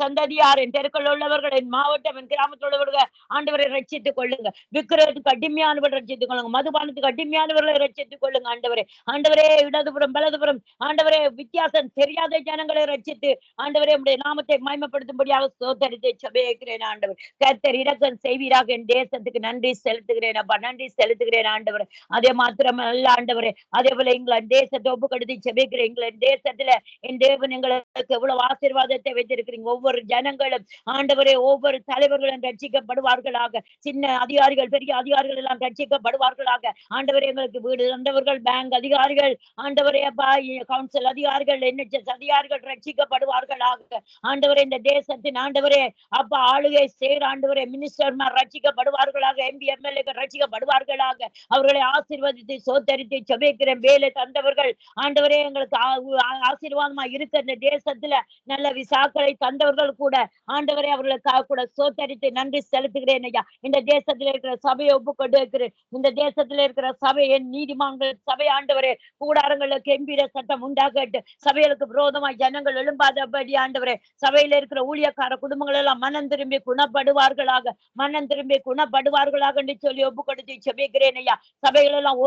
சந்ததியார், என் தெருக்கள் உள்ளவர்கள், என் மாவட்டம், என் கிராமத்தில் உள்ளவர்கள் ஆண்டவரை ரட்சித்துக் கொள்ளுங்க. விக்கிரத்துக்கு அடிமையானவர்கள் ரட்சித்துக் கொள்ளுங்க. மதுபானத்துக்கு அடிமையானவர்களை ரட்சித்துக் கொள்ளுங்க. ஆண்டவரே ஆண்டவரே இடதுபுறம் வலதுபுறம் ஆண்டவரே வித்தியாசம் தெரியாத ஜனங்களை ரட்சித்து ஆண்டவரே உடைய நாமத்தை மகிமைப்படுத்தும்படியாக சோதரித்தை செபிக்கிறேன். ஆண்டவர் கர்த்தர் இரக்கம் செய்வீராக. என் தேசத்துக்கு நன்றி செலுத்துகிறேன் அப்பா, நன்றி செலுத்துகிறேன் ஆண்டவர். அதே மாத்திரம் அல்ல ஆண்டவரே, அதே போல இங்கிலாந்து தேசத்தை ஒப்பு கொடுத்து செபிக்கிறேன். இங்கிலாந்து தேசத்துல என் தேவன் எங்களுக்கு எவ்வளவு ஆசீர்வாதத்தை வைத்திருக்கிறீங்க. ஒவ்வொரு ஜனங்களும் ஆண்டவரே ஒவ்வொரு தலைவர்களும் ரட்சிக்கப்படுவார்களாக. சின்ன அதிகாரிகள் பெரிய அதிகாரிகள் எல்லாம் ரட்சிக்கப்படுவார்களாக. ஆண்டவரே எங்களுக்கு வீடு தந்தவர்கள், பேங்க் அதிகாரிகள், ஆண்டவரே அப்பா கவுன்சில் அதிகாரிகள், NHS அதிகாரிகள் ரட்சிக்கப்படுவார்களாக. ஆண்டவரே இந்த தேசத்தின் ஆண்டவரே அப்பா ஆளுகை சேர் ஆண்டவரே மினிஸ்டர்மார் ரட்சிக்கப்படுவார்களாக. MP MLAக்கள் ரட்சிக்கப்படுவார்களாக. அவர்களை ஆசீர்வதித்து சோத்தரித்து செபிக்கிறேன். வேலை தந்தவர்கள் ஆண்டவரே எங்களுக்கு ஆசீர்வாதமா இருக்க இந்த தேசத்துல நல்ல விசாக்களை தந்தவர்கள் கூட ஆண்டவரே அவர்களுக்காக கூட சோத்தரித்து நன்றி செலுத்துகிறேன் ஐயா. இந்த தேசத்துல இருக்கிற சபையை ஒப்பு கொடுக்கிறேன். இந்த தேசத்துல இருக்கிற சபை என் நீதிமன்ற சபை ஆண்டவரே கூடாரங்களுக்கு கெம்பீர சட்டம் உண்டாகட்டு. சபைகளுக்கு விரோதமாய் ஜனங்கள் எழும்பாதபடி ஆண்டவரே சபையில இருக்கிற ஊழியக்கார குடும்பங்கள் எல்லாம் மனம் திரும்பி குணப்படுவார்களாக, மனம் திரும்பி குணப்படுவார்களாக என்று சொல்லி ஒப்பு கொடுத்து செபிக்கிறேன் ஐயா. சபைகள் எல்லாம்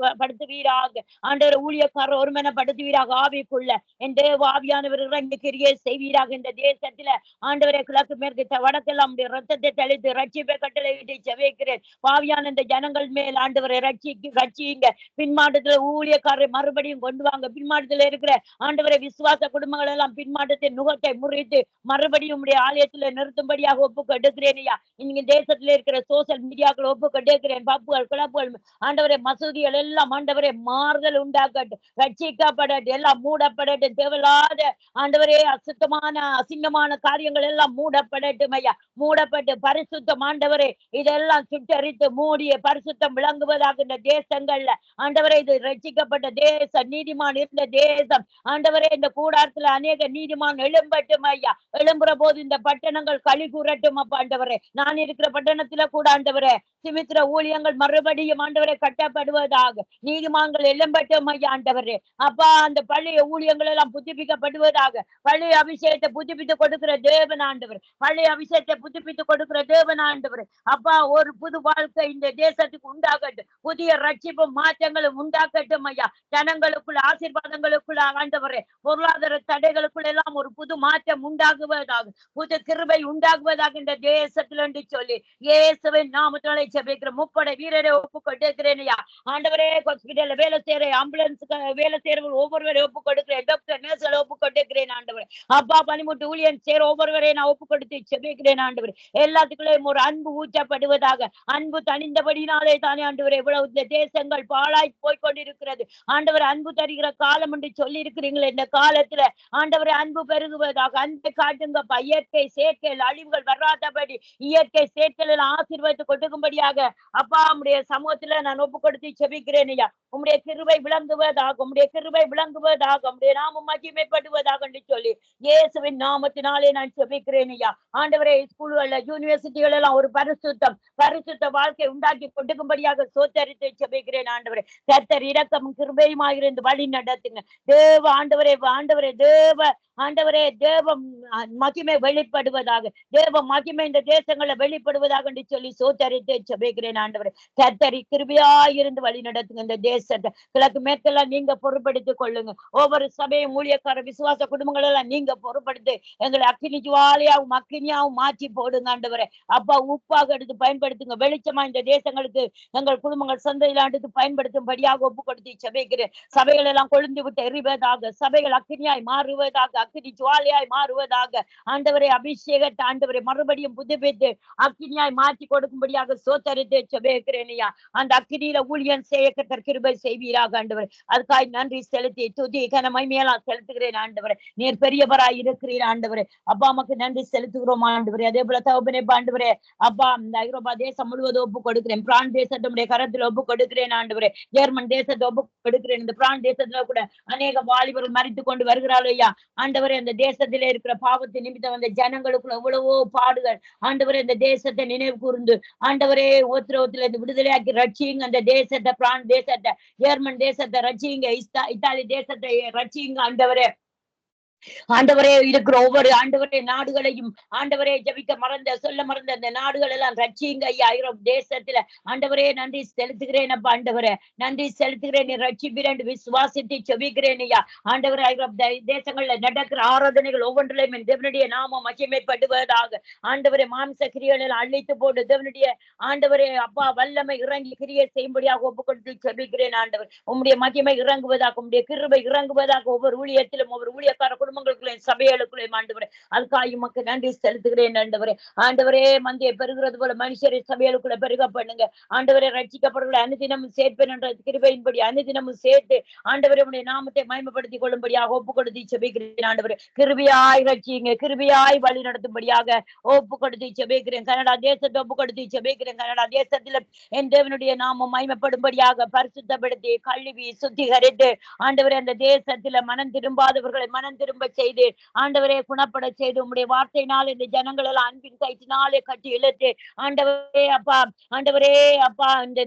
ஒருமனப்படுத்துவீராக ஆண்டவரை ஊழியக்காரர் ஒருமனப்படுத்துவீராக. ஆவிக்குள்ள என் தேவ ஆவியானவர் இறங்கி கிரியை செய்வீராக. இந்த தேசத்துல ஆண்டவரை கிழக்கு மேற்கு வடக்கெல்லாம் ரத்தத்தை தெளித்து ரட்சிப்பை கட்டளையிட்டு செபிக்கிறேன். பாவியான இந்த ஜனங்கள் மேல் ஆண்டவரை ரட்சிங்க. பின்மாற்றத்துல ஊழியக்காரரை மறுபடியும் கொண்டு வாங்க. பின்மாற்றத்துல இருக்கிற ஆண்டவரை விசுவாச குடும்பங்கள் எல்லாம் பின்மாற்றத்தின் நுகத்தை முறித்து மறுபடியும் உடைய ஆலயத்துல நிறுத்தும்படியாக ஒப்பு கெடுக்கிறேன் ஐயா. இங்க தேசத்துல இருக்கிற சோசியல் மீடியாக்கள் ஒப்பு கெடுக்கிறேன். பப்புகள் கிளப்புகள் ஆண்டவரை மசூதிகள் எல்லாம் ஆண்டவரை மாறுதல் உண்டாக்கட்டும், ரட்சிக்கப்படட்டும், எல்லாம் மூடப்படட்டும். தேவையில்லாத ஆண்டவரே அசுத்தமான அசிங்கமான காரியங்கள் எல்லாம் மூடப்படட்டும் ஐயா. மூடப்பட்டு பரிசுத்தம் ஆண்டவரே இதெல்லாம் சுட்டரித்து மூடிய பரிசுத்தம் விளங்குவதாக இந்த தேசங்கள்ல ஆண்டவரே. இது ரட்சிக்கப்பட்ட தேசம், நீதிமான் இருந்த தேசம் ஆண்டவரே. இந்த கூடாரத்துல அநேக நீதிமான் எழும்பட்டும் ஐயா. எழும்புற போது இந்த பட்டணங்கள் களி கூறட்டும் அப்பா ஆண்டவரே. நான் இருக்கிற பட்டணத்துல கூட ஆண்டவரே சிமித்திர ஊழியங்கள் மறுபடியும் ஆண்டவரை கட்டப்படுவதாக. நீதிமான்கள் எழும்பட்டும் ஐயா ஆண்டவரே. அப்பா அந்த பழைய ஊழியங்கள் எல்லாம் புதுப்பிக்கப்படுவதாக. பழைய அபிஷேகத்தை புதுப்பித்து கொடுக்கிற தேவன் ஆண்டவர், பழைய அபிஷேகத்தை புதுப்பித்து கொடுக்கிற தேவன் ஆண்டவர். அப்பா ஒரு புது வாழ்க்கை இந்த தேசத்துக்கு உண்டாகட்டும், புதிய ரட்சிப்பும் மாற்றங்களும் உண்டாக்கட்டும் ஐயா. ஜனங்களுக்குள்ள ஆசீர்வாதங்களுக்குள்ள ஆண்டவரே பொருளாதார தடைகளுக்குள்ள எல்லாம் ஒரு புது மாற்றம் உண்டாகுவதாக, புது கிருபை உண்டாகுவதாக இந்த தேசத்துல என்று சொல்லி இயேசுவின் நாமத்தினாலே ஜெபிக்கிறேன். இருக்கிற முப்படை வீரரை ஒப்பு கொடுக்கிறேன் ஐயா. ஆண்டவரே ஹாஸ்பிட்டல்ல வேலை செய்யற ஆம்புலன்ஸுக்கு வேலை செய்யறவங்க ஒவ்வொருவரை ஒப்பு கொடுக்கிறேன். டாக்டர் நர்ஸ்களை ஒப்பு கொடுக்கிறேன் ஆண்டவரே. அப்பா பனிமுட்டு ஊழியன் சேர ஒவ்வொருவரையும் நான் ஒப்பு கொடுத்து செபிக்கிறேன் ஆண்டவரே. எல்லாத்துக்குள்ளேயும் ஒரு அன்பு ஊற்றப்படுவதாக. அன்பு தணிந்தபடினாலே தானே ஆண்டவரே இவ்வளவு இந்த தேசங்கள் பாழாய் போய்கொண்டிருக்கிறது. ஆண்டவர் அன்பு தருகிற காலம் என்று சொல்லி இருக்கிறீங்களே, இந்த காலத்துல ஆண்டவரை அன்பு பெருகுவதாக. அன்பை காட்டுங்கப்பா. இயற்கை சேர்க்கையில் அழிவுகள் வராதபடி இயற்கை சேர்க்கையில் ஆசீர்வாதத்தை கொடுக்கும்படியாக அப்பா உம்முடைய சமூகத்துல நான் ஒப்பு கொடுத்து செபிக்கிறேன் ஐயா. உம்முடைய கிருபை விளங்குவதாக, உம்முடைய கிருபை விளங்குவதாக, உம்முடைய நாமம் மகிமைப்படுவதாக என்று சொல்லி இயேசுவின் நாமத்தினாலே நான் செபிக்கிறேன் ஐயா. ஆண்டவரே ஸ்கூல்கள்ல யூனிவர்சிட்டிகள் எல்லாம் ஒரு பரிசுத்த வாழ்க்கை உண்டாக்கி கொடுக்கும்படியாக சோத்தரித்து செபிக்கிறேன் ஆண்டவரே. கர்த்தர் இரக்கமும் கிருபையுமாக இருந்து வழி நடத்துங்க தேவ ஆண்டவரே. தேவ மகிமை வெளிப்படுவதாக, தேவ மகிமை இந்த தேசங்களை வெளிப்படுவதாக என்று சொல்லி சோத்தரித்து செபிக்கிறேன் ஆண்டவரே. கர்த்தர் கிருபையாயிருந்து வழி நடத்துங்க இந்த தேசத்தை. கிழக்கு மேற்கெல்லாம் நீங்க பொறுப்படுத்திக் கொள்ளுங்க. ஒவ்வொரு சபையும் ஊழியக்கார விசுவாச குடும்பங்கள் எல்லாம் நீங்க பொறுப்படுத்தி எங்களை அக்கினி ஜுவாலையாவும் அக்கினியாவும் மாற்றி போடுங்க ஆண்டவரே. அப்பா உப்பாக எடுத்து பயன்படுத்துங்க. வெளிச்சமா இந்த தேசங்களுக்கு எங்கள் குடும்பங்கள் சந்தையில எடுத்து பயன்படுத்தும்படியாக ஒப்பு கொடுத்து செபிக்கிறேன். சபைகள் எல்லாம் கொழுந்து விட்டு எறிவதாக, சபைகள் அக்கினியாய் மாறுவதாக, அக்கினி ஜுவாலையாய் மாறுவதாக. ஆண்டவரை அபிஷேகத்தை ஆண்டவரை மறுபடியும் புதுப்பித்து அக்கினியாய் மாற்றி கொடுக்கும்படியாக சோத்தரித்து செபிக்கிறேன் ஐயா. அந்த அக்கினியில ஊழியன் செய்ய கர்த்தர் கிருபை செய்வீராக ஆண்டவர். அதுக்காய் நன்றி செலுத்தி துதி கன மகிமையெல்லாம் செலுத்துகிறேன் ஆண்டவரே. நீர் பெரியவராய் இருக்கிறீர் ஆண்டவரே. அப்பா அம்மாக்கு நன்றி செலுத்துகிறோம் ஆண்டவரே. அதே போல தகப்பனே ஆண்டவரே அப்பா இந்த ஐரோப்பா தேசம் முழுவதும் ஒப்பு கொடுக்கிறேன். பிரான் தேசத்துடைய கரத்தில் ஒப்பு கொடுக்கிறேன் ஆண்டவரே. ஜெர்மன் தேசத்தை ஒப்பு கொடுக்கிறேன். இந்த பிரான் தேசத்துல கூட அநேக வாலிபர்கள் மறித்து கொண்டு வருகிறார்கள் ஐயா. ஆண்டவரே அந்த தேசத்திலே இருக்கிற பாவத்தை நிமித்தம் அந்த ஜனங்களுக்குள்ள எவ்வளவோ பாடுகள் ஆண்டவரே. இந்த தேசத்தை நினைவு கூர்ந்து ஆண்டவரே உத்திரவத்துல இருந்து விடுதலையாக்கி ரட்சியுங்க அந்த தேசத்தை. பிரான் தேசத்தை, ஜெர்மன் தேசத்தை ரட்சியுங்க. இத்தாலி தேசத்தை ரட்சியுங்க ஆண்டவரே. ஆண்டவரே இருக்கிற ஒவ்வொரு ஆண்டவரே நாடுகளையும் ஆண்டவரே ஜபிக்க சொல்ல மறந்த அந்த நாடுகள் எல்லாம் ரட்சியுங்க ஐயா. ஐரோப் தேசத்துல ஆண்டவரே நன்றி செலுத்துகிறேன் அப்பா. ஆண்டவரே நன்றி செலுத்துகிறேன். நீ ரட்சிப்பீர் என்று விசுவாசித்து செபிக்கிறேன் ஐயா. ஆண்டவரே ஐரோப் தேசங்கள்ல நடக்கிற ஆராதனைகள் ஒவ்வொன்றிலையும் தேவனுடைய நாமம் மகிமைப்படுவதாக. ஆண்டவரே மாம்ச கிரியைகள் எல்லாம் அழித்து போட்டு தேவனுடைய ஆண்டவரே அப்பா வல்லமை இறங்கி கிரியை செய்யும்படியாக ஒப்பு கொடுத்து செபிக்கிறேன் ஆண்டவர். உம்முடைய மகிமை இறங்குவதாக, உம்முடைய கிருபை இறங்குவதாக ஒவ்வொரு ஊழியத்திலும் ஒவ்வொரு ஊழியக்கார குடும்பங்களுக்குள்ளேயும் சபைகளுக்குள்ளேயும் ஆண்டவரே. அதுக்காக உமக்கு நன்றி செலுத்துகிறேன் ஆண்டவரே. ஆண்டவரே மந்தியை பெருகிறது போல மனுஷரை சபைகளுக்குள்ள பெருக பண்ணுங்க ஆண்டவரே. ரட்சிக்கப்படுகிற அனுதினமும் சேர்ப்பேன் என்ற கிருபையின்படி அனுதினமும் சேர்த்து ஆண்டவரே உடைய நாமத்தை மகிமைப்படுத்திக் கொள்ளும்படியாக ஒப்பு கொடுத்து செபிக்கிறேன் ஆண்டவரே. கிருபையாய் ரட்சியுங்க, கிருபையாய் வழி நடத்தும்படியாக ஒப்பு கொடுத்து செபிக்கிறேன். கனடா தேசத்தை ஒப்பு கொடுத்து செபிக்கிறேன். கனடா தேசத்துல என் தேவனுடைய நாமம் மகிமைப்படும்படியாக பரிசுத்தப்படுத்தி கழுவி சுத்திகரித்து ஆண்டவரே அந்த தேசத்துல மனம் திரும்பாதவர்களை மனம் திரும்ப செய்து ஆண்டவரே குணப்பட செய்து உம்முடைய வார்த்தையினால் இந்த ஜனங்கள் எல்லாம் அன்பின் கயிற்றினாலே கட்டி இழுத்து ஆண்டவரே அப்பா இந்த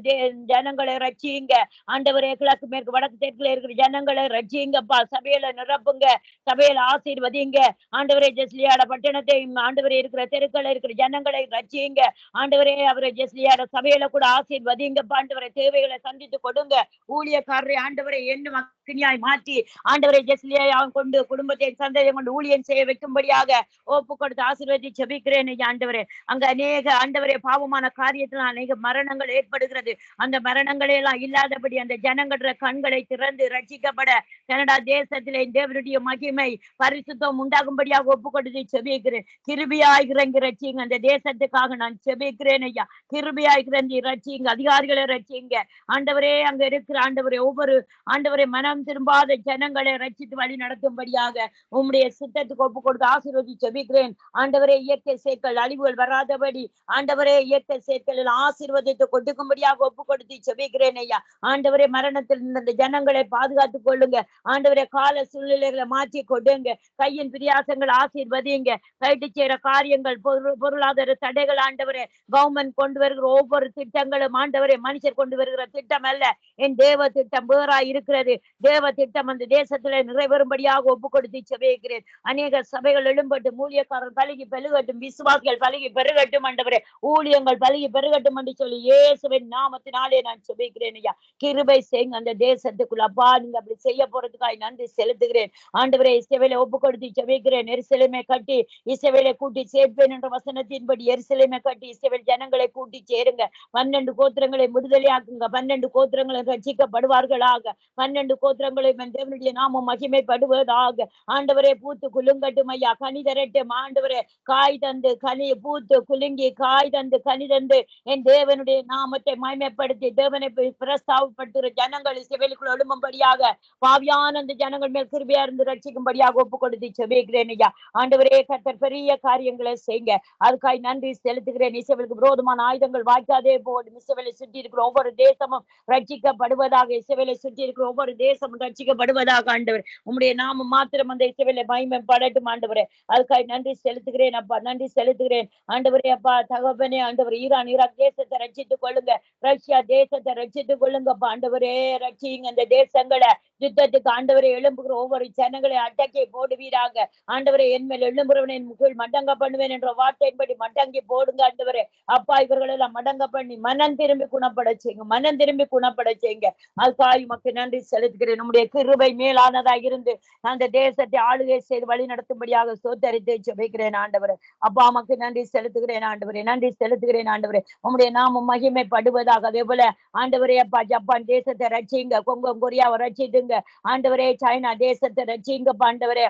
ஜனங்களை ரட்சியுங்க ஆண்டவரே. கிழக்கு மேற்கு வடக்கு தெற்குல இருக்கிற ஜனங்களை ரட்சியுங்கப்பா. சபையில நிரப்புங்க, சபையில ஆசீர்வதிங்க ஆண்டவரே. ஜெஸ்லியாட பட்டணத்தை ஆண்டவரே இருக்கிற தெருக்களை இருக்கிற ஜனங்களை ரட்சியுங்க ஆண்டவரே. அவரை ஜெஸ்லியாட சபையில கூட ஆசீர்வதிங்கப்பா ஆண்டவரை. தேவைகளை சந்தித்து கொடுங்க. ஊழியக்காரரை ஆண்டவரை என்னும் அக்கினியாய் மாற்றி ஆண்டவரை ஜெஸ்லியாவை கொண்டு குடும்பத்தை சந்ததியை கொண்டு ஊழியம் செய்ய வைக்கும்படியாக ஒப்பு கொடுத்து ஆசீர்வதி செபிக்கிறேன் ஆண்டவரே. அங்க அநேக ஆண்டவரே பாவமான காரியத்தில் அநேக மரணங்கள் ஏற்படுகிறது. அந்த மரணங்களை எல்லாம் இல்லாதபடி அந்த ஜனங்கள கண்களை திறந்து ரட்சிக்கப்பட கனடா தேசத்திலே தேவனுடைய மகிமை பரிசுத்தம் உண்டாகும்படியாக ஒப்பு கொடுத்து செபிக்கிறேன். கிருபையாய் இறங்கி ரட்சிங்க அந்த தேசத்துக்காக நான் செபிக்கிறேன் ஐயா. கிருபையாய் இறங்கி ரட்சிங்க, அதிகாரிகளை ரட்சிங்க ஆண்டவரே. அங்க இருக்கிற ஆண்டவரே ஒவ்வொரு ஆண்டவரை மனம் திரும்பாத ஜனங்களை ரட்சித்து வழி நடத்தும்படியாக உம்முடைய சித்தத்துக்கு ஒப்பு கொடுத்து ஆசீர்வதி செபிக்கிறேன் ஆண்டவரே. இயற்கை சேர்க்கல் அழிவுகள் வராதபடி ஆண்டவரே இயற்கை சேர்க்கலில் ஆசீர்வதித்து கொடுக்கும்படியாக ஒப்பு கொடுத்து செபிக்கிறேன் ஐயா. ஆண்டவரே மரணத்தில் இருந்த ஜனங்களை பாதுகாத்துக் கொள்ளுங்க ஆண்டவரே. கால சூழ்நிலைகளை மாற்றி கொடுங்க. கையின் பிரியாசங்கள் ஆசீர்வதிங்க. கைட்டு செய்யற காரியங்கள் பொருளாதார தடைகள் ஆண்டவரே கவர்மெண்ட் கொண்டு வருகிற ஒவ்வொரு திட்டங்களும் ஆண்டவரே மனுஷர் கொண்டு வருகிற திட்டம் அல்ல, என் தேவ திட்டம் வேறாய் இருக்கிறது. தேவ திட்டம் அந்த தேசத்துல நிறைவேறும்படியாக ஒப்பு கொடுத்து செபிக்கிறேன். அநேக சபைகள் எழும்பட்டும், ஊழியக்காரர் பலகி பெருகட்டும், விசுவாசிகள் பலகி பெருகட்டும் ஆண்டவரே, ஊழியங்கள் பலகி பெருகட்டும் என்று சொல்லி இயேசுவின் நாமத்தினாலே நான் செபிக்கிறேன் ஐயா. கிருபை செய்யுங்க அந்த தேசத்துக்குள்ள. அப்பா நீங்க அப்படி செய்ய போறதுக்காக நன்றி செலுத்துகிறேன் ஆண்டவரே. இஸ்ரவேலை ஒப்பு கொடுத்து செபிக்கிறேன். எருசலேமை கட்டி இஸ்ரவேலை கூட்டி சேர்ப்பேன் என்ற வசனத்தின்படி எருசலேமை கட்டி இஸ்ரவேல் ஜனங்களை கூட்டி சேருங்க. 12 கோத்திரங்களை விடுதலையாக்குங்க. 12 கோத்திரங்களை ரட்சிக்கப்படுவார்களாக. 12 கோத்திரங்களை தேவனுடைய நாமம் மகிமைப்படுவதாக. ஆண்டவரே பூத்து குலுங்கட்டும் ஐயா, கனி தரட்டும் ஆண்டவரே. காய் தந்து கனி பூத்து குலுங்கி காய் தந்து கனி தந்து என் தேவனுடைய நாமத்தை மகிமைப்படுத்தி தேவனை பிரஸ்தாபப்படுத்துகிற ஜனங்கள் இஸ்ரவேலுக்குள் எழும்பும்படியாக, பாவியான அந்த ஜனங்கள் மேல் கிருபையா இருந்து ரட்சிக்கும்படியாக ஒப்பு கொடுத்து செபிக்கிறேன் ஐயா. ஆண்டவரே கர்த்தர் பெரிய காரியங்களை செய்யுங்க. அதுக்காய் நன்றி செலுத்துகிறேன். இஸ்ரவேலுக்கு விரோதமான ஆயுதங்கள் வாய்க்காதே போடும். இஸ்ரவேலை சுற்றி இருக்கிற ஒவ்வொரு தேசமும் ரட்சிக்கப்படுவதாக. இஸ்ரவேலை சுற்றி இருக்கிற ஒவ்வொரு தேசமும் ரட்சிக்கப்படுவதாக. ஆண்டவர் உம்முடைய நாமம் மாத்திரம் அந்த இஸ்ரவேலை மகிமைப்படட்டும் ஆண்டவரே. அதுக்காய் நன்றி செலுத்துகிறேன் அப்பா, நன்றி செலுத்துகிறேன் ஆண்டவரே. அப்பா தகப்பனே ஆண்டவர், ஈரான் ஈராக் தேசத்தை ரட்சித்துக் கொள்ளுங்க. ரஷ்யா தேசத்தை ரட்சித்துக் கொள்ளுங்கப்பா ஆண்டவரே. ரட்சியுங்க அந்த தேசங்களை. யுத்தத்துக்கு ஆண்டவரை எழும்புகிற ஒவ்வொரு ஜனங்களை அடக்கி போடுவீராக. ஆண்டவரை என் மேல் எழும்புறவனை கீழ் மடங்க பண்ணுவேன் என்ற வார்த்தையின்படி மடங்கி போடுங்க ஆண்டவரே. அப்பா இவர்கள் எல்லாம் மடங்க பண்ணி மனம் திரும்பி குணப்பட செய்யுங்க, மனம் திரும்பி குணப்பட செய்யுங்க. அதுக்காக உமக்கு நன்றி செலுத்துகிறேன். நம்முடைய கிருபை மேலானதாக இருந்து அந்த தேசத்தை ஆளுகை செய்து வழி நடத்தும்படியாக சோத்தரித்து ஜெபிக்கிறேன் ஆண்டவரே. அப்பா உமக்கு நன்றி செலுத்துகிறேன் ஆண்டவரே, நன்றி செலுத்துகிறேன் ஆண்டவரே. உம்முடைய நாமம் மகிமைப்படுவதாக. அதே போல ஆண்டவரே அப்பா ஜப்பான் தேசத்தை ரட்சிங்க, கொங்கோ கொரியாவை ரட்சித்துங்க ஆண்டவரே. சைனா தேசத்தை ரட்சிங்க ஆண்டவரே.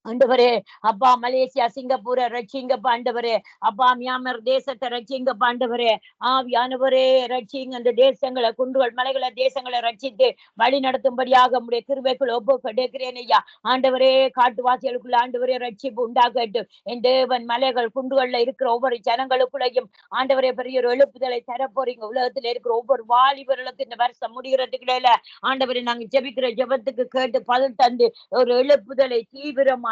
ஆண்டவரே அப்பா மலேசியா சிங்கப்பூரை ரட்சிங்க ஆண்டவரே. அப்பா மியான்மர் தேசத்தை ரட்சிங்க ஆண்டவரே. ஆவியானவரே ரட்சிங்க அந்த தேசங்களை, குன்றுகள் மலைகளை தேசங்களை ரட்சித்து வழி நடத்தும்படியாக உம்முடைய கிருபைக்குள் ஒப்பு கொடுக்கிறேன் ஐயா. ஆண்டவரே காட்டுவாசிகளுக்குள்ள ஆண்டவரே ரட்சிப்பு உண்டாகட்டும். என் தேவன் மலைகள் குன்றுகள்ல இருக்கிற ஒவ்வொரு ஜனங்களுக்குள்ளையும் ஆண்டவரே பெரிய ஒரு எழுப்புதலை தரப்போறீங்க. உலகத்துல இருக்கிற ஒவ்வொரு வாலிபர்களுக்கு இந்த வருஷம் முடிகிறதுக்குள்ள ஆண்டவரே நாங்க ஜெபிக்கிற ஜெபத்துக்கு கேட்டு பதில் தந்து ஒரு எழுப்புதலை தீவிரமாய்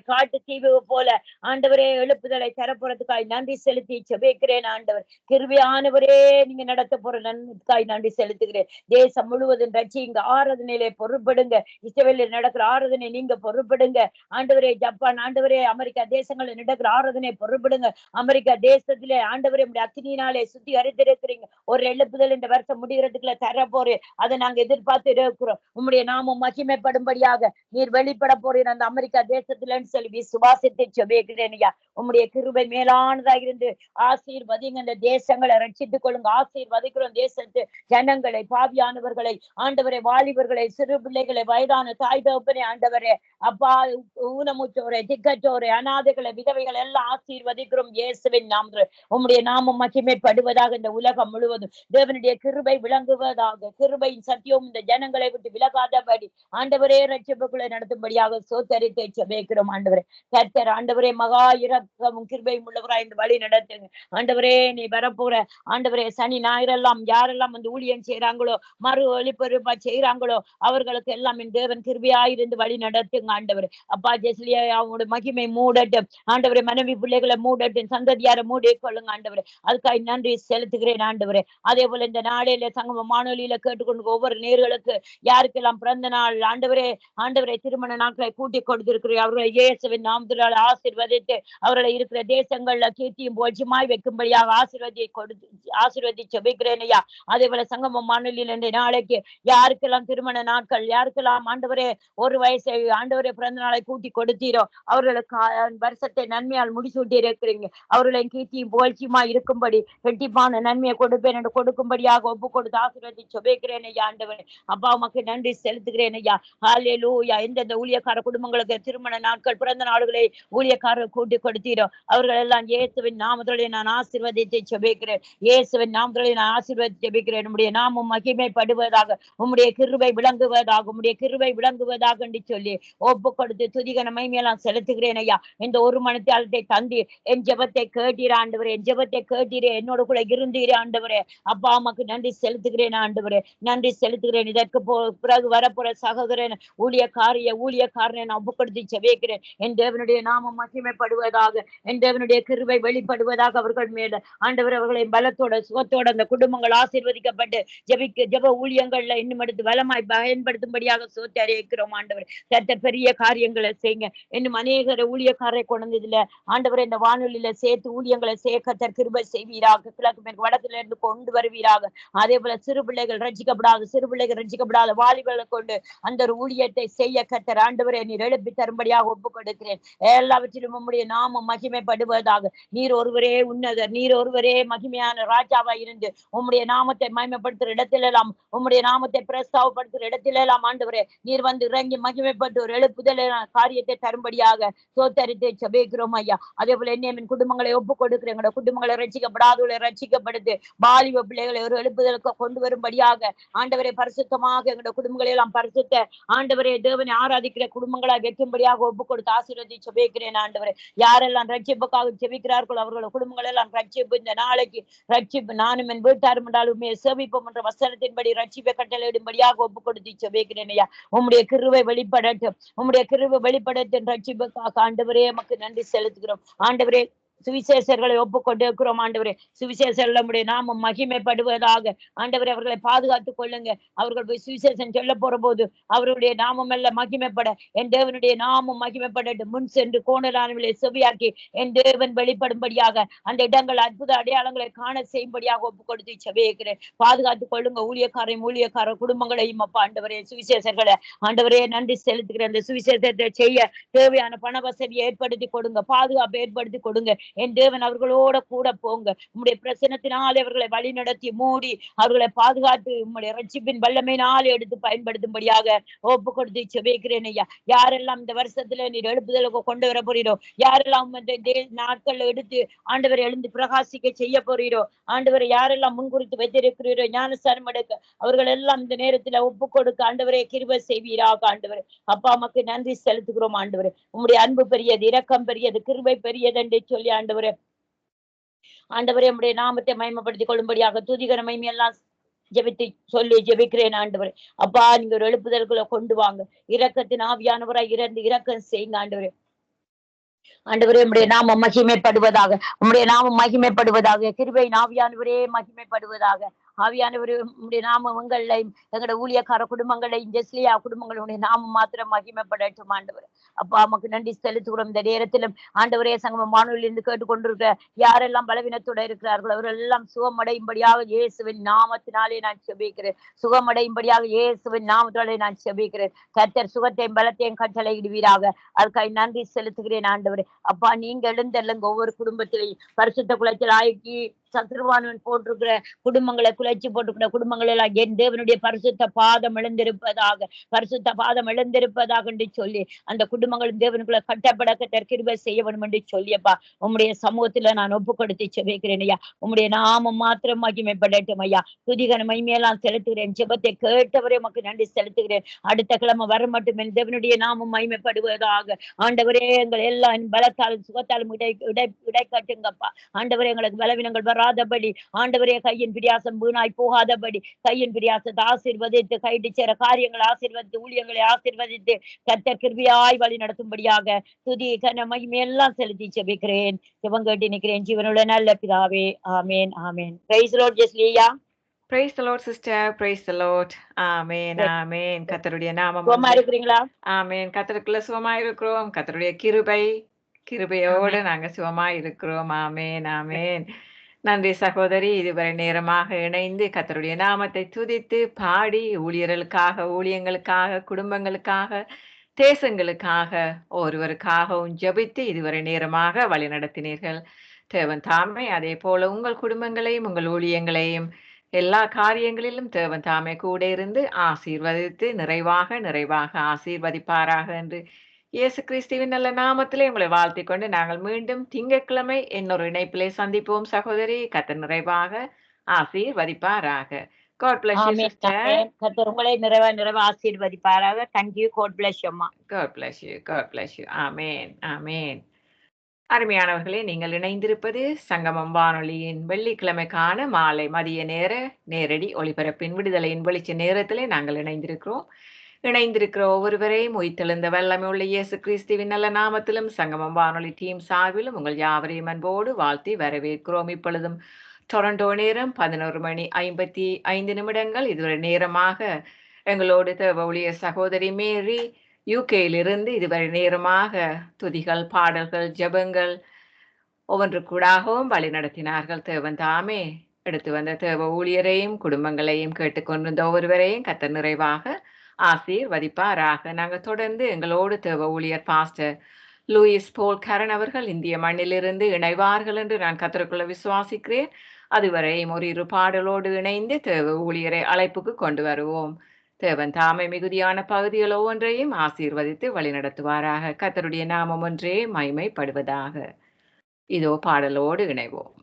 காட்டு தீவு போல ஆண்டவரே எழுப்புதலை தரப்போறதுக்காய் நன்றி செலுத்தி ஜெபிக்கிறேன் ஆண்டவர். கிருபையானவரே நீங்க நடத்த போற நன்மைக்காய் நன்றி செலுத்துகிறேன். தேசம் முழுவதும் ரட்சிங்க. ஆராதனையிலே பொறுப்படுங்க. இஸ்ரவேலில் நடக்கிற ஆராதனை நீங்க பொறுப்படுங்க ஆண்டவரே. ஜப்பான் ஆண்டவரே, அமெரிக்கா தேசங்களில் நடக்கிற ஆராதனை பொறுப்படுங்க. அமெரிக்கா தேசத்திலே ஆண்டவரே உடைய அக்னியினாலே சுத்தி அறிந்திருக்கிறீங்க. ஒரு எழுப்புதல் இந்த வருஷம் முடிகிறதுக்குள்ள தர போறேன். அதை நாங்க எதிர்பார்த்து இருக்கிறோம். உம்முடைய நாமம் மகிமைப்படும்படியாக நீர் வெளிப்பட போறீர் அந்த அமெரிக்கா தேசத்துலன்னு சொல்லி விசுவாசித்து ஜெபிக்கிறேன் ஐயா. உம்முடைய கிருபை மேலானதாக இருந்து ஆசீர்வதிங்க. அந்த தேசங்களை ரட்சித்துக் கொள்ளுங்க. ஆசீர்வதிக்கிறோம் தேசத்து ஜனங்களை, பாவியானவர்களை ஆண்டவரை, வாலிபர்களை, சிறு பிள்ளைகளை, வயதான தாய் தகப்பனே ஆண்டவரே. அப்பா ஊனமுற்றோரை, திக்கற்றோரை, அநாதைகளை, விதவைகள் எல்லாம் ஆசீர்வதிக்கிறோம் இயேசுவின் நாமத்தில். உம்முடைய நாமம் மகிமைப்படுவதாக. இந்த உலகம் முழுவதும் தேவனுடைய கிருபை விளங்குவதாக. கிருபையின் சத்தியம் இந்த ஜனங்களை விட்டு விலகாதபடி ஆண்டவரே ரட்சிப்புக்குள்ளே நடத்தும்படியாக சோத்தரித்து ஜெபிக்கிறோம் ஆண்டவரே. கர்த்தர் ஆண்டவரே மகா இரக்கமும் கிருபையும் உள்ளவராய் இந்த வழி நடத்துங்க ஆண்டவரே. நீ வரப்போற ஆண்டவரே சனி ஞாயிறெல்லாம் யாரெல்லாம் வந்து ஊழியம் செய்யறாங்களோ, மறு ஒளிபரப்பா செய்யறாங்களோ அவர்களுக்கு எல்லாம் என் தேவன் கிருபையாயிருந்து வழி நடத்துங்க ஆண்டவரே. அப்பா ஜெஸ்லியா அவங்களோட மகிமை மூடட்டும் ஆண்டவரே. மனைவி பிள்ளைகளை மூடட்டும், சந்ததியாரை மூடி கொள்ளுங்க ஆண்டவரே. அதுக்காக நன்றி செலுத்துகிறேன் ஆண்டவரே. அதே போல இந்த நாளையில சங்கம வானொலியில கேட்டுக்கொண்டு ஒவ்வொரு நேர்களுக்கு யாருக்கெல்லாம் பிறந்த நாள் ஆண்டவரே திருமண நாட்களை கூட்டி கொடுத்திருக்கிறேன் அவர்களை இயேசுவின் நாமத்தினால் ஆசீர்வதித்து அவர்களை இருக்கிற தேசங்கள்ல கீர்த்தியும் போட்சியுமாய் வைக்கும்படியாக ஆசீர்வதி ஜெபிக்கிறேன் ஐயா. அதே போல சங்கமம் வானொலியில் இந்த நாளைக்கு யாருக்கெல்லாம் திருமண நாட்கள், யாருக்கெல்லாம் ஆண்டவரே ஒரு வயசை ஆண்டவரே பிறந்த நாளை கூட்டி கொடுத்தீரோ அவர்களுக்கு வருஷத்தை நன்மையால் முடிசூட்டி இருக்கிறீங்க. அவர்களை கீர்த்தியும் புகழ்ச்சியுமாய் இருக்கும்படி வெட்டிப்பான நன்மையை கொடுப்பேன் என்று கொடுக்கும்படியாக ஒப்பு கொடுத்து ஆசீர்வதி ஜெபிக்கிறேன் ஐயா. ஆண்டவரே அப்பா உமக்கு நன்றி செலுத்துகிறேன் ஐயா. ஹல்லேலூயா. எந்தெந்த ஊழியக்கார குடும்பங்களுக்கு திருமண நாட்கள், பிறந்த நாடுகளை ஊழியக்காரர் கூட்டி கொடுத்தீரோ அவர்கள் எல்லாம் இயேசுவின் நாமத்திலே நான் ஆசீர்வதித்து ஜெபிக்கிறேன். இயேசுவின் நாமத்திலே நான் ஆசீர்வதித்து ஜெபிக்கிறேன். உம்முடைய நாமம் மகிமைப்படுவதாக, உம்முடைய கிருபை விளங்குவதாக, உம்முடைய கிருபை விளங்குவதாக என்று சொல்லி ஒப்பு கொடுத்து துதிகன மகிமையெல்லாம் செலுத்துகிறேன் ஐயா. இந்த ஒரு மணித்தாளத்தை தந்தி என் ஜெபத்தை கேட்டீரே ஆண்டவரே, என் ஜெபத்தை கேட்டீரே, என்னோட கூட இருந்தீரே ஆண்டவரே. அப்பா அம்மாக்கு நன்றி செலுத்துகிறேன் ஆண்டவரே, நன்றி செலுத்துகிறேன். இதற்கு பிறகு வரப்போற சகோதரன் ஊழியக்காரனை நான் ஒப்பு கொடுத்து செபிக்கிறேன். என் தேவனுடைய நாமம் மகிமைப்படுவதாக, என் தேவனுடைய கிருபை வெளிப்படுவதாக அவர்கள் மேல ஆண்டவர் அவர்களை பலத்தோட சுகத்தோட அந்த குடும்பங்கள் ஆசீர்வதிக்கப்பட்டு ஜெப ஊழியங்கள்ல இன்னும் எடுத்து வளமாய் பயன்படுத்தும்படியாக சோத்தரிக்கிறோம். ஆண்டவர் கர்த்தர் பெரிய காரியங்களை செய்யுங்க. இன்னும் அநேகர் ஊழியக்காரை கொண்டதுல ஆண்டவர் இந்த வானொலியில சேர்த்து ஊழியங்களை கர்த்தர் கிருபை செய்வீராக. கிழக்கு மேற்கு வடத்துல இருந்து கொண்டு வருவீராக. அதே போல சிறு பிள்ளைகள் ரட்சிக்கப்படாத வாலிபர்களை கொண்டு அந்த ஒரு ஊழியத்தை செய்ய கர்த்தர் ஆண்டவரே நீர் எழுப்பி தரும்படியாக ஒப்புக் கொடுக்கிறேன். எல்லாவற்றிலும் உம்முடைய நாமம் மகிமைப்படுவதாக. நீர் ஒருவரே உன்னதர், நீர் ஒருவரே மகிமையான ராஜாவா இருந்து உம்முடைய நாமத்தை மகிமைப்படுத்துற இடத்திலெல்லாம், உம்முடைய நாமத்தை பிரஸ்தாவப்படுத்துற இடத்திலெல்லாம் ஆண்டவரே நீர் வந்து இறங்கி மகிமைப்பட்டு ஒரு எழுப்புதல் காரியத்தை தரும்படியாக சோத்தரித்து ஜெபிக்கிறோம் ஐயா. அதே போல என்னையின் குடும்பங்களை ஒப்புக் கொடுக்கிறேன். எங்களோட குடும்பங்களை ரட்சிக்கப்படாதவர்களை ரட்சிக்கப்படுத்து வாலிப பிள்ளைகளை ஒரு எழுப்புதலுக்கு கொண்டு வரும்படியாக ஆண்டவரை பரிசுத்தமாக எங்களோட குடும்பங்களை எல்லாம் பரிசுத்த ஆண்டவரே தேவனை ஆராதிக்கிற குடும்பங்களாக வைக்கும்படியாக ஒப்புக் கொடுத்து ஆசீர்வதி ஜெபிக்கிறேன். ஆண்டவரே யாரெல்லாம் ரட்சிப்புக்காக ஜெபிக்கிறார்களோ அவர்களோட குடும்பங்கள் எல்லாம் ரட்சிப்பு இந்த நாளைக்கு ரட்சிப்பு நானும் என் வீட்டாரும் என்றாலுமே சேவிப்போம் என்ற வசனத்தின்படி ரட்சிப்பை கட்டளையிடும்படியாக ஒப்புக் கொடுத்து ஜெபிக்கிறேன் ஐயா. உம்முடைய கிருபை வெளிப்படட்டும், உம்முடைய கிருபை வெளிப்படட்டும். ரட்சிப்புக்காக ஆண்டவரே நமக்கு நன்றி செலுத்துகிறோம். ஆண்டவரே சுவிசேஷர்களை ஒப்புக்கொண்டிருக்கிறோம். ஆண்டவரே சுவிசேஷர்கள் நம்முடைய நாமம் மகிமைப்படுவதாக. ஆண்டவரே அவர்களை பாதுகாத்துக் கொள்ளுங்க. அவர்கள் போய் சுவிசேஷம் சொல்ல போற போது அவருடைய நாமம் எல்லாம் மகிமைப்பட, என் தேவனுடைய நாமம் மகிமைப்படட்டும். முன் சென்று கோணலானவர்களை செவியாக்கி என் தேவன் வெளிப்படும்படியாக அந்த இடங்கள் அற்புத அடையாளங்களை காண செய்யும்படியாக ஒப்புக் கொடுத்து செவிக்கிறேன். பாதுகாத்துக் கொள்ளுங்க ஊழியக்கார குடும்பங்களையும் அப்பா ஆண்டவரே சுவிசேஷர்களை ஆண்டவரே நன்றி செலுத்துகிறேன். அந்த சுவிசேஷத்தை செய்ய தேவையான பண வசதியை ஏற்படுத்தி கொடுங்க, பாதுகாப்பை ஏற்படுத்தி கொடுங்க. என் தேவன் அவர்களோட கூட போங்க. உம்முடைய பிரசனத்தினாலே அவர்களை வழி நடத்தி மூடி அவர்களை பாதுகாத்து உம்முடைய ரட்சிப்பின் வல்லமையினாலே எடுத்து பயன்படுத்தும்படியாக ஒப்பு கொடுத்து செபிக்கிறேன் ஐயா. யாரெல்லாம் இந்த வருஷத்துல நீர் எழுப்புதலுக்கு கொண்டு வர போறீரோ, யாரெல்லாம் இந்த நாட்கள்ல எடுத்து ஆண்டவரை எழுந்து பிரகாசிக்க செய்ய போறீரோ, ஆண்டவரை யாரெல்லாம் முன்குறித்து வைத்திருக்கிறீரோ ஞானஸ்தானம் எடுக்க அவர்கள் எல்லாம் இந்த நேரத்துல ஒப்பு கொடுக்க ஆண்டவரே கிருபை செய்வீராக. ஆண்டவரே அப்பா அம்மாக்கு நன்றி செலுத்துகிறோம். ஆண்டவரே உம்முடைய அன்பு பெரியது, இரக்கம் பெரியது, கிருபை பெரியது என்று சொல்லி ஆண்டவரே உம்முடைய நாமத்தை மகிமைப்படுத்திக் கொள்ளும்படியாக துதிகர மகிமையெல்லாம் ஜெபித்து சொல்லி ஜெபிக்கிறேன். ஆண்டவரே அப்பா நீங்க ஒரு எழுப்புதல்களை கொண்டு வாங்க. இரக்கத்தின் ஆவியானவராய் இறந்து இரக்கம் செய்யுங்க. ஆண்டவரே உம்முடைய நாமம் மகிமைப்படுவதாக, உம்முடைய நாமம் மகிமைப்படுவதாக. கிருபையின் ஆவியானவரே மகிமைப்படுவதாக. ஆவியானவரே உம்முடைய நாமம் எங்களையும் எங்களோட ஊழியக்கார குடும்பங்களையும் ஜெஸ்லியா குடும்பங்களுடைய நாமம் மாத்திரம் மகிமைப்படட்டும். ஆண்டவர் அப்பா நமக்கு நன்றி செலுத்துகிறோம். இந்த நேரத்திலும் ஆண்டவரே சங்கமம் வானொலியிலிருந்து கேட்டுக்கொண்டிருக்க யாரெல்லாம் பலவீனத்தோட இருக்கிறார்களோ அவர்கள் எல்லாம் சுகமடையும்படியாக இயேசுவின் நாமத்தினாலே நான் செபிக்கிறேன். சுகமடையும்படியாக இயேசுவின் நாமத்தினாலே நான் செபிக்கிறேன். கர்த்தர் சுகத்தையும் பலத்தையும் கட்டளையிடுவீராக. அதுக்காக நன்றி செலுத்துகிறேன். ஆண்டவரே அப்பா நீங்க எழுந்தல்லுங்க ஒவ்வொரு குடும்பத்திலையும் பரிசுத்த குலத்தில் ஆக்கி சத்ருவானவன் போட்டிருக்கிற குடும்பங்களை குலைச்சி போட்டிருக்கிற குடும்பங்கள் எல்லாம் என் தேவனுடைய பரிசுத்த பாதம் எழுந்திருப்பதாக என்று சொல்லி அந்த குடும்பங்களும் தேவனுக்குள்ள கட்டப்படக்க கிருபை செய்ய வேண்டும் என்று சொல்லியப்பா உம்முடைய சமூகத்துல நான் ஒப்பு கொடுத்து செபிக்கிறேன் ஐயா. உம்முடைய நாமம் மாத்திரம் மகிமைப்படட்டும் ஐயா. துதிகன மகிமையெல்லாம் செலுத்துகிறேன். ஜெபத்தை கேட்டவரே உமக்கு நன்றி செலுத்துகிறேன். அடுத்த கிழமை வர மட்டும் என் தேவனுடைய நாமம் மகிமைப்படுவதாக. ஆண்டவரே எங்கள் எல்லாம் பலத்தாலும் சுகத்தாலும் இடை கட்டுங்கப்பா. ஆண்டவரே எங்களுக்கு பலவீனங்கள் வராதபடி, ஆண்டவரே கையின் பிரியாசம் வீணாய் போகாதபடி, கையின் பிரியாசத்தை ஆசீர்வதித்து கைட்டு சேர காரியங்களை ஆசீர்வதித்து ஊழியங்களை ஆசீர்வதித்து கர்த்தர் கிருபையாய் வழி நடத்தும்படியாக துதி கன மகிமை எல்லாம் செலுத்தி ஜெபிக்கிறேன். ஜெபம் கேட்டு நிற்கிறேன் ஜீவனுள்ள நல்ல பிதாவே. Amen amen. Praise the lord Jeslia. Praise the Lord sister. Praise the Lord. Amen. Amen. கர்த்தருடைய நாமம் சுகமா இருக்கிறீங்களா? ஆமென். கர்த்தருக்குள்ள சுகமா இருக்கிறோம். கர்த்தருடைய கிருபையோடு நாங்க சுகமா இருக்கிறோம். ஆமென் ஆமென். நன்றி சகோதரி. இதுவரை நேரமாக இணைந்து கர்த்தருடைய நாமத்தை துதித்து பாடி ஊழியர்களுக்காக, ஊழியங்களுக்காக, குடும்பங்களுக்காக, தேசங்களுக்காக, ஒருவருக்காகவும் ஜெபித்து இதுவரை நேரமாக வழி நடத்தினீர்கள். தேவன் தாமே அதே போல உங்கள் குடும்பங்களையும் உங்கள் ஊழியங்களையும் எல்லா காரியங்களிலும் தேவன் தாமே கூட இருந்து ஆசீர்வதித்து நிறைவாக ஆசீர்வதிப்பாராக என்று இயேசு கிறிஸ்துவின் நல்ல நாமத்திலே உங்களை வாழ்த்திக் கொண்டு நாங்கள் மீண்டும் திங்கட்கிழமை இன்னொரு இணைப்பிலே சந்திப்போம் சகோதரி. கர்த்தர் நிறைவாக ஆசீர்வதிப்பாராக. God bless you sister. கர்த்தர் உங்களை நிறைவாக ஆசீர்வதிப்பாராக. Thank you. God bless you அம்மா. God bless you. God bless you. ஆமென் ஆமென். அருமையானவர்களே, நீங்கள் இணைந்திருப்பது சங்கமம் வானொலியின் வெள்ளிக்கிழமைக்கான மாலை மதிய நேர நேரடி ஒளிபரப்பின் விடுதலையின் வெளிச்ச நேரத்திலே நாங்கள் இணைந்திருக்கிறோம். இணைந்திருக்கிற ஒவ்வொருவரையும் உயிர்த்தெழுந்த வல்லமை உள்ள இயேசு கிறிஸ்துவின் நல்ல நாமத்திலும் சங்கமம் வானொலி டீம் சார்பிலும் உங்கள் யாவரையும் அன்போடு வாழ்த்தி வரவேற்கிறோம். இப்பொழுதும் டொரண்டோ நேரம் 11:55 இதுவரை நேரமாக எங்களோடு தேவ ஊழியர் சகோதரி மேரி யூகேயிலிருந்து இதுவரை நேரமாக துதிகள், பாடல்கள், ஜெபங்கள் ஒவ்வொன்றுக்கூடாகவும் வழி நடத்தினார்கள். தேவன் தாமே எடுத்து வந்த தேவ ஊழியரையும் குடும்பங்களையும் கேட்டுக்கொண்டிருந்த ஒவ்வொருவரையும் கர்த்தர் நிறைவாக ஆசீர்வதிப்பாராக. நாங்கள் தொடர்ந்து எங்களோடு தேவ ஊழியர் பாஸ்டர் லூயிஸ் போல் கரன் அவர்கள் இந்திய மண்ணிலிருந்து இணைவார்கள் என்று நான் கர்த்தருக்குள்ள விசுவாசிக்கிறேன். அதுவரையும் ஒரு இரு பாடலோடு இணைந்து தேவ ஊழியரை அழைப்புக்கு கொண்டு வருவோம். தேவன் தாமே மிகுதியான பகுதிகள் ஒவ்வொன்றையும் ஆசீர்வதித்து வழிநடத்துவாராக. கர்த்தருடைய நாமம் ஒன்றே மகிமைப்படுவதாக. இதோ பாடலோடு இணைவோம்.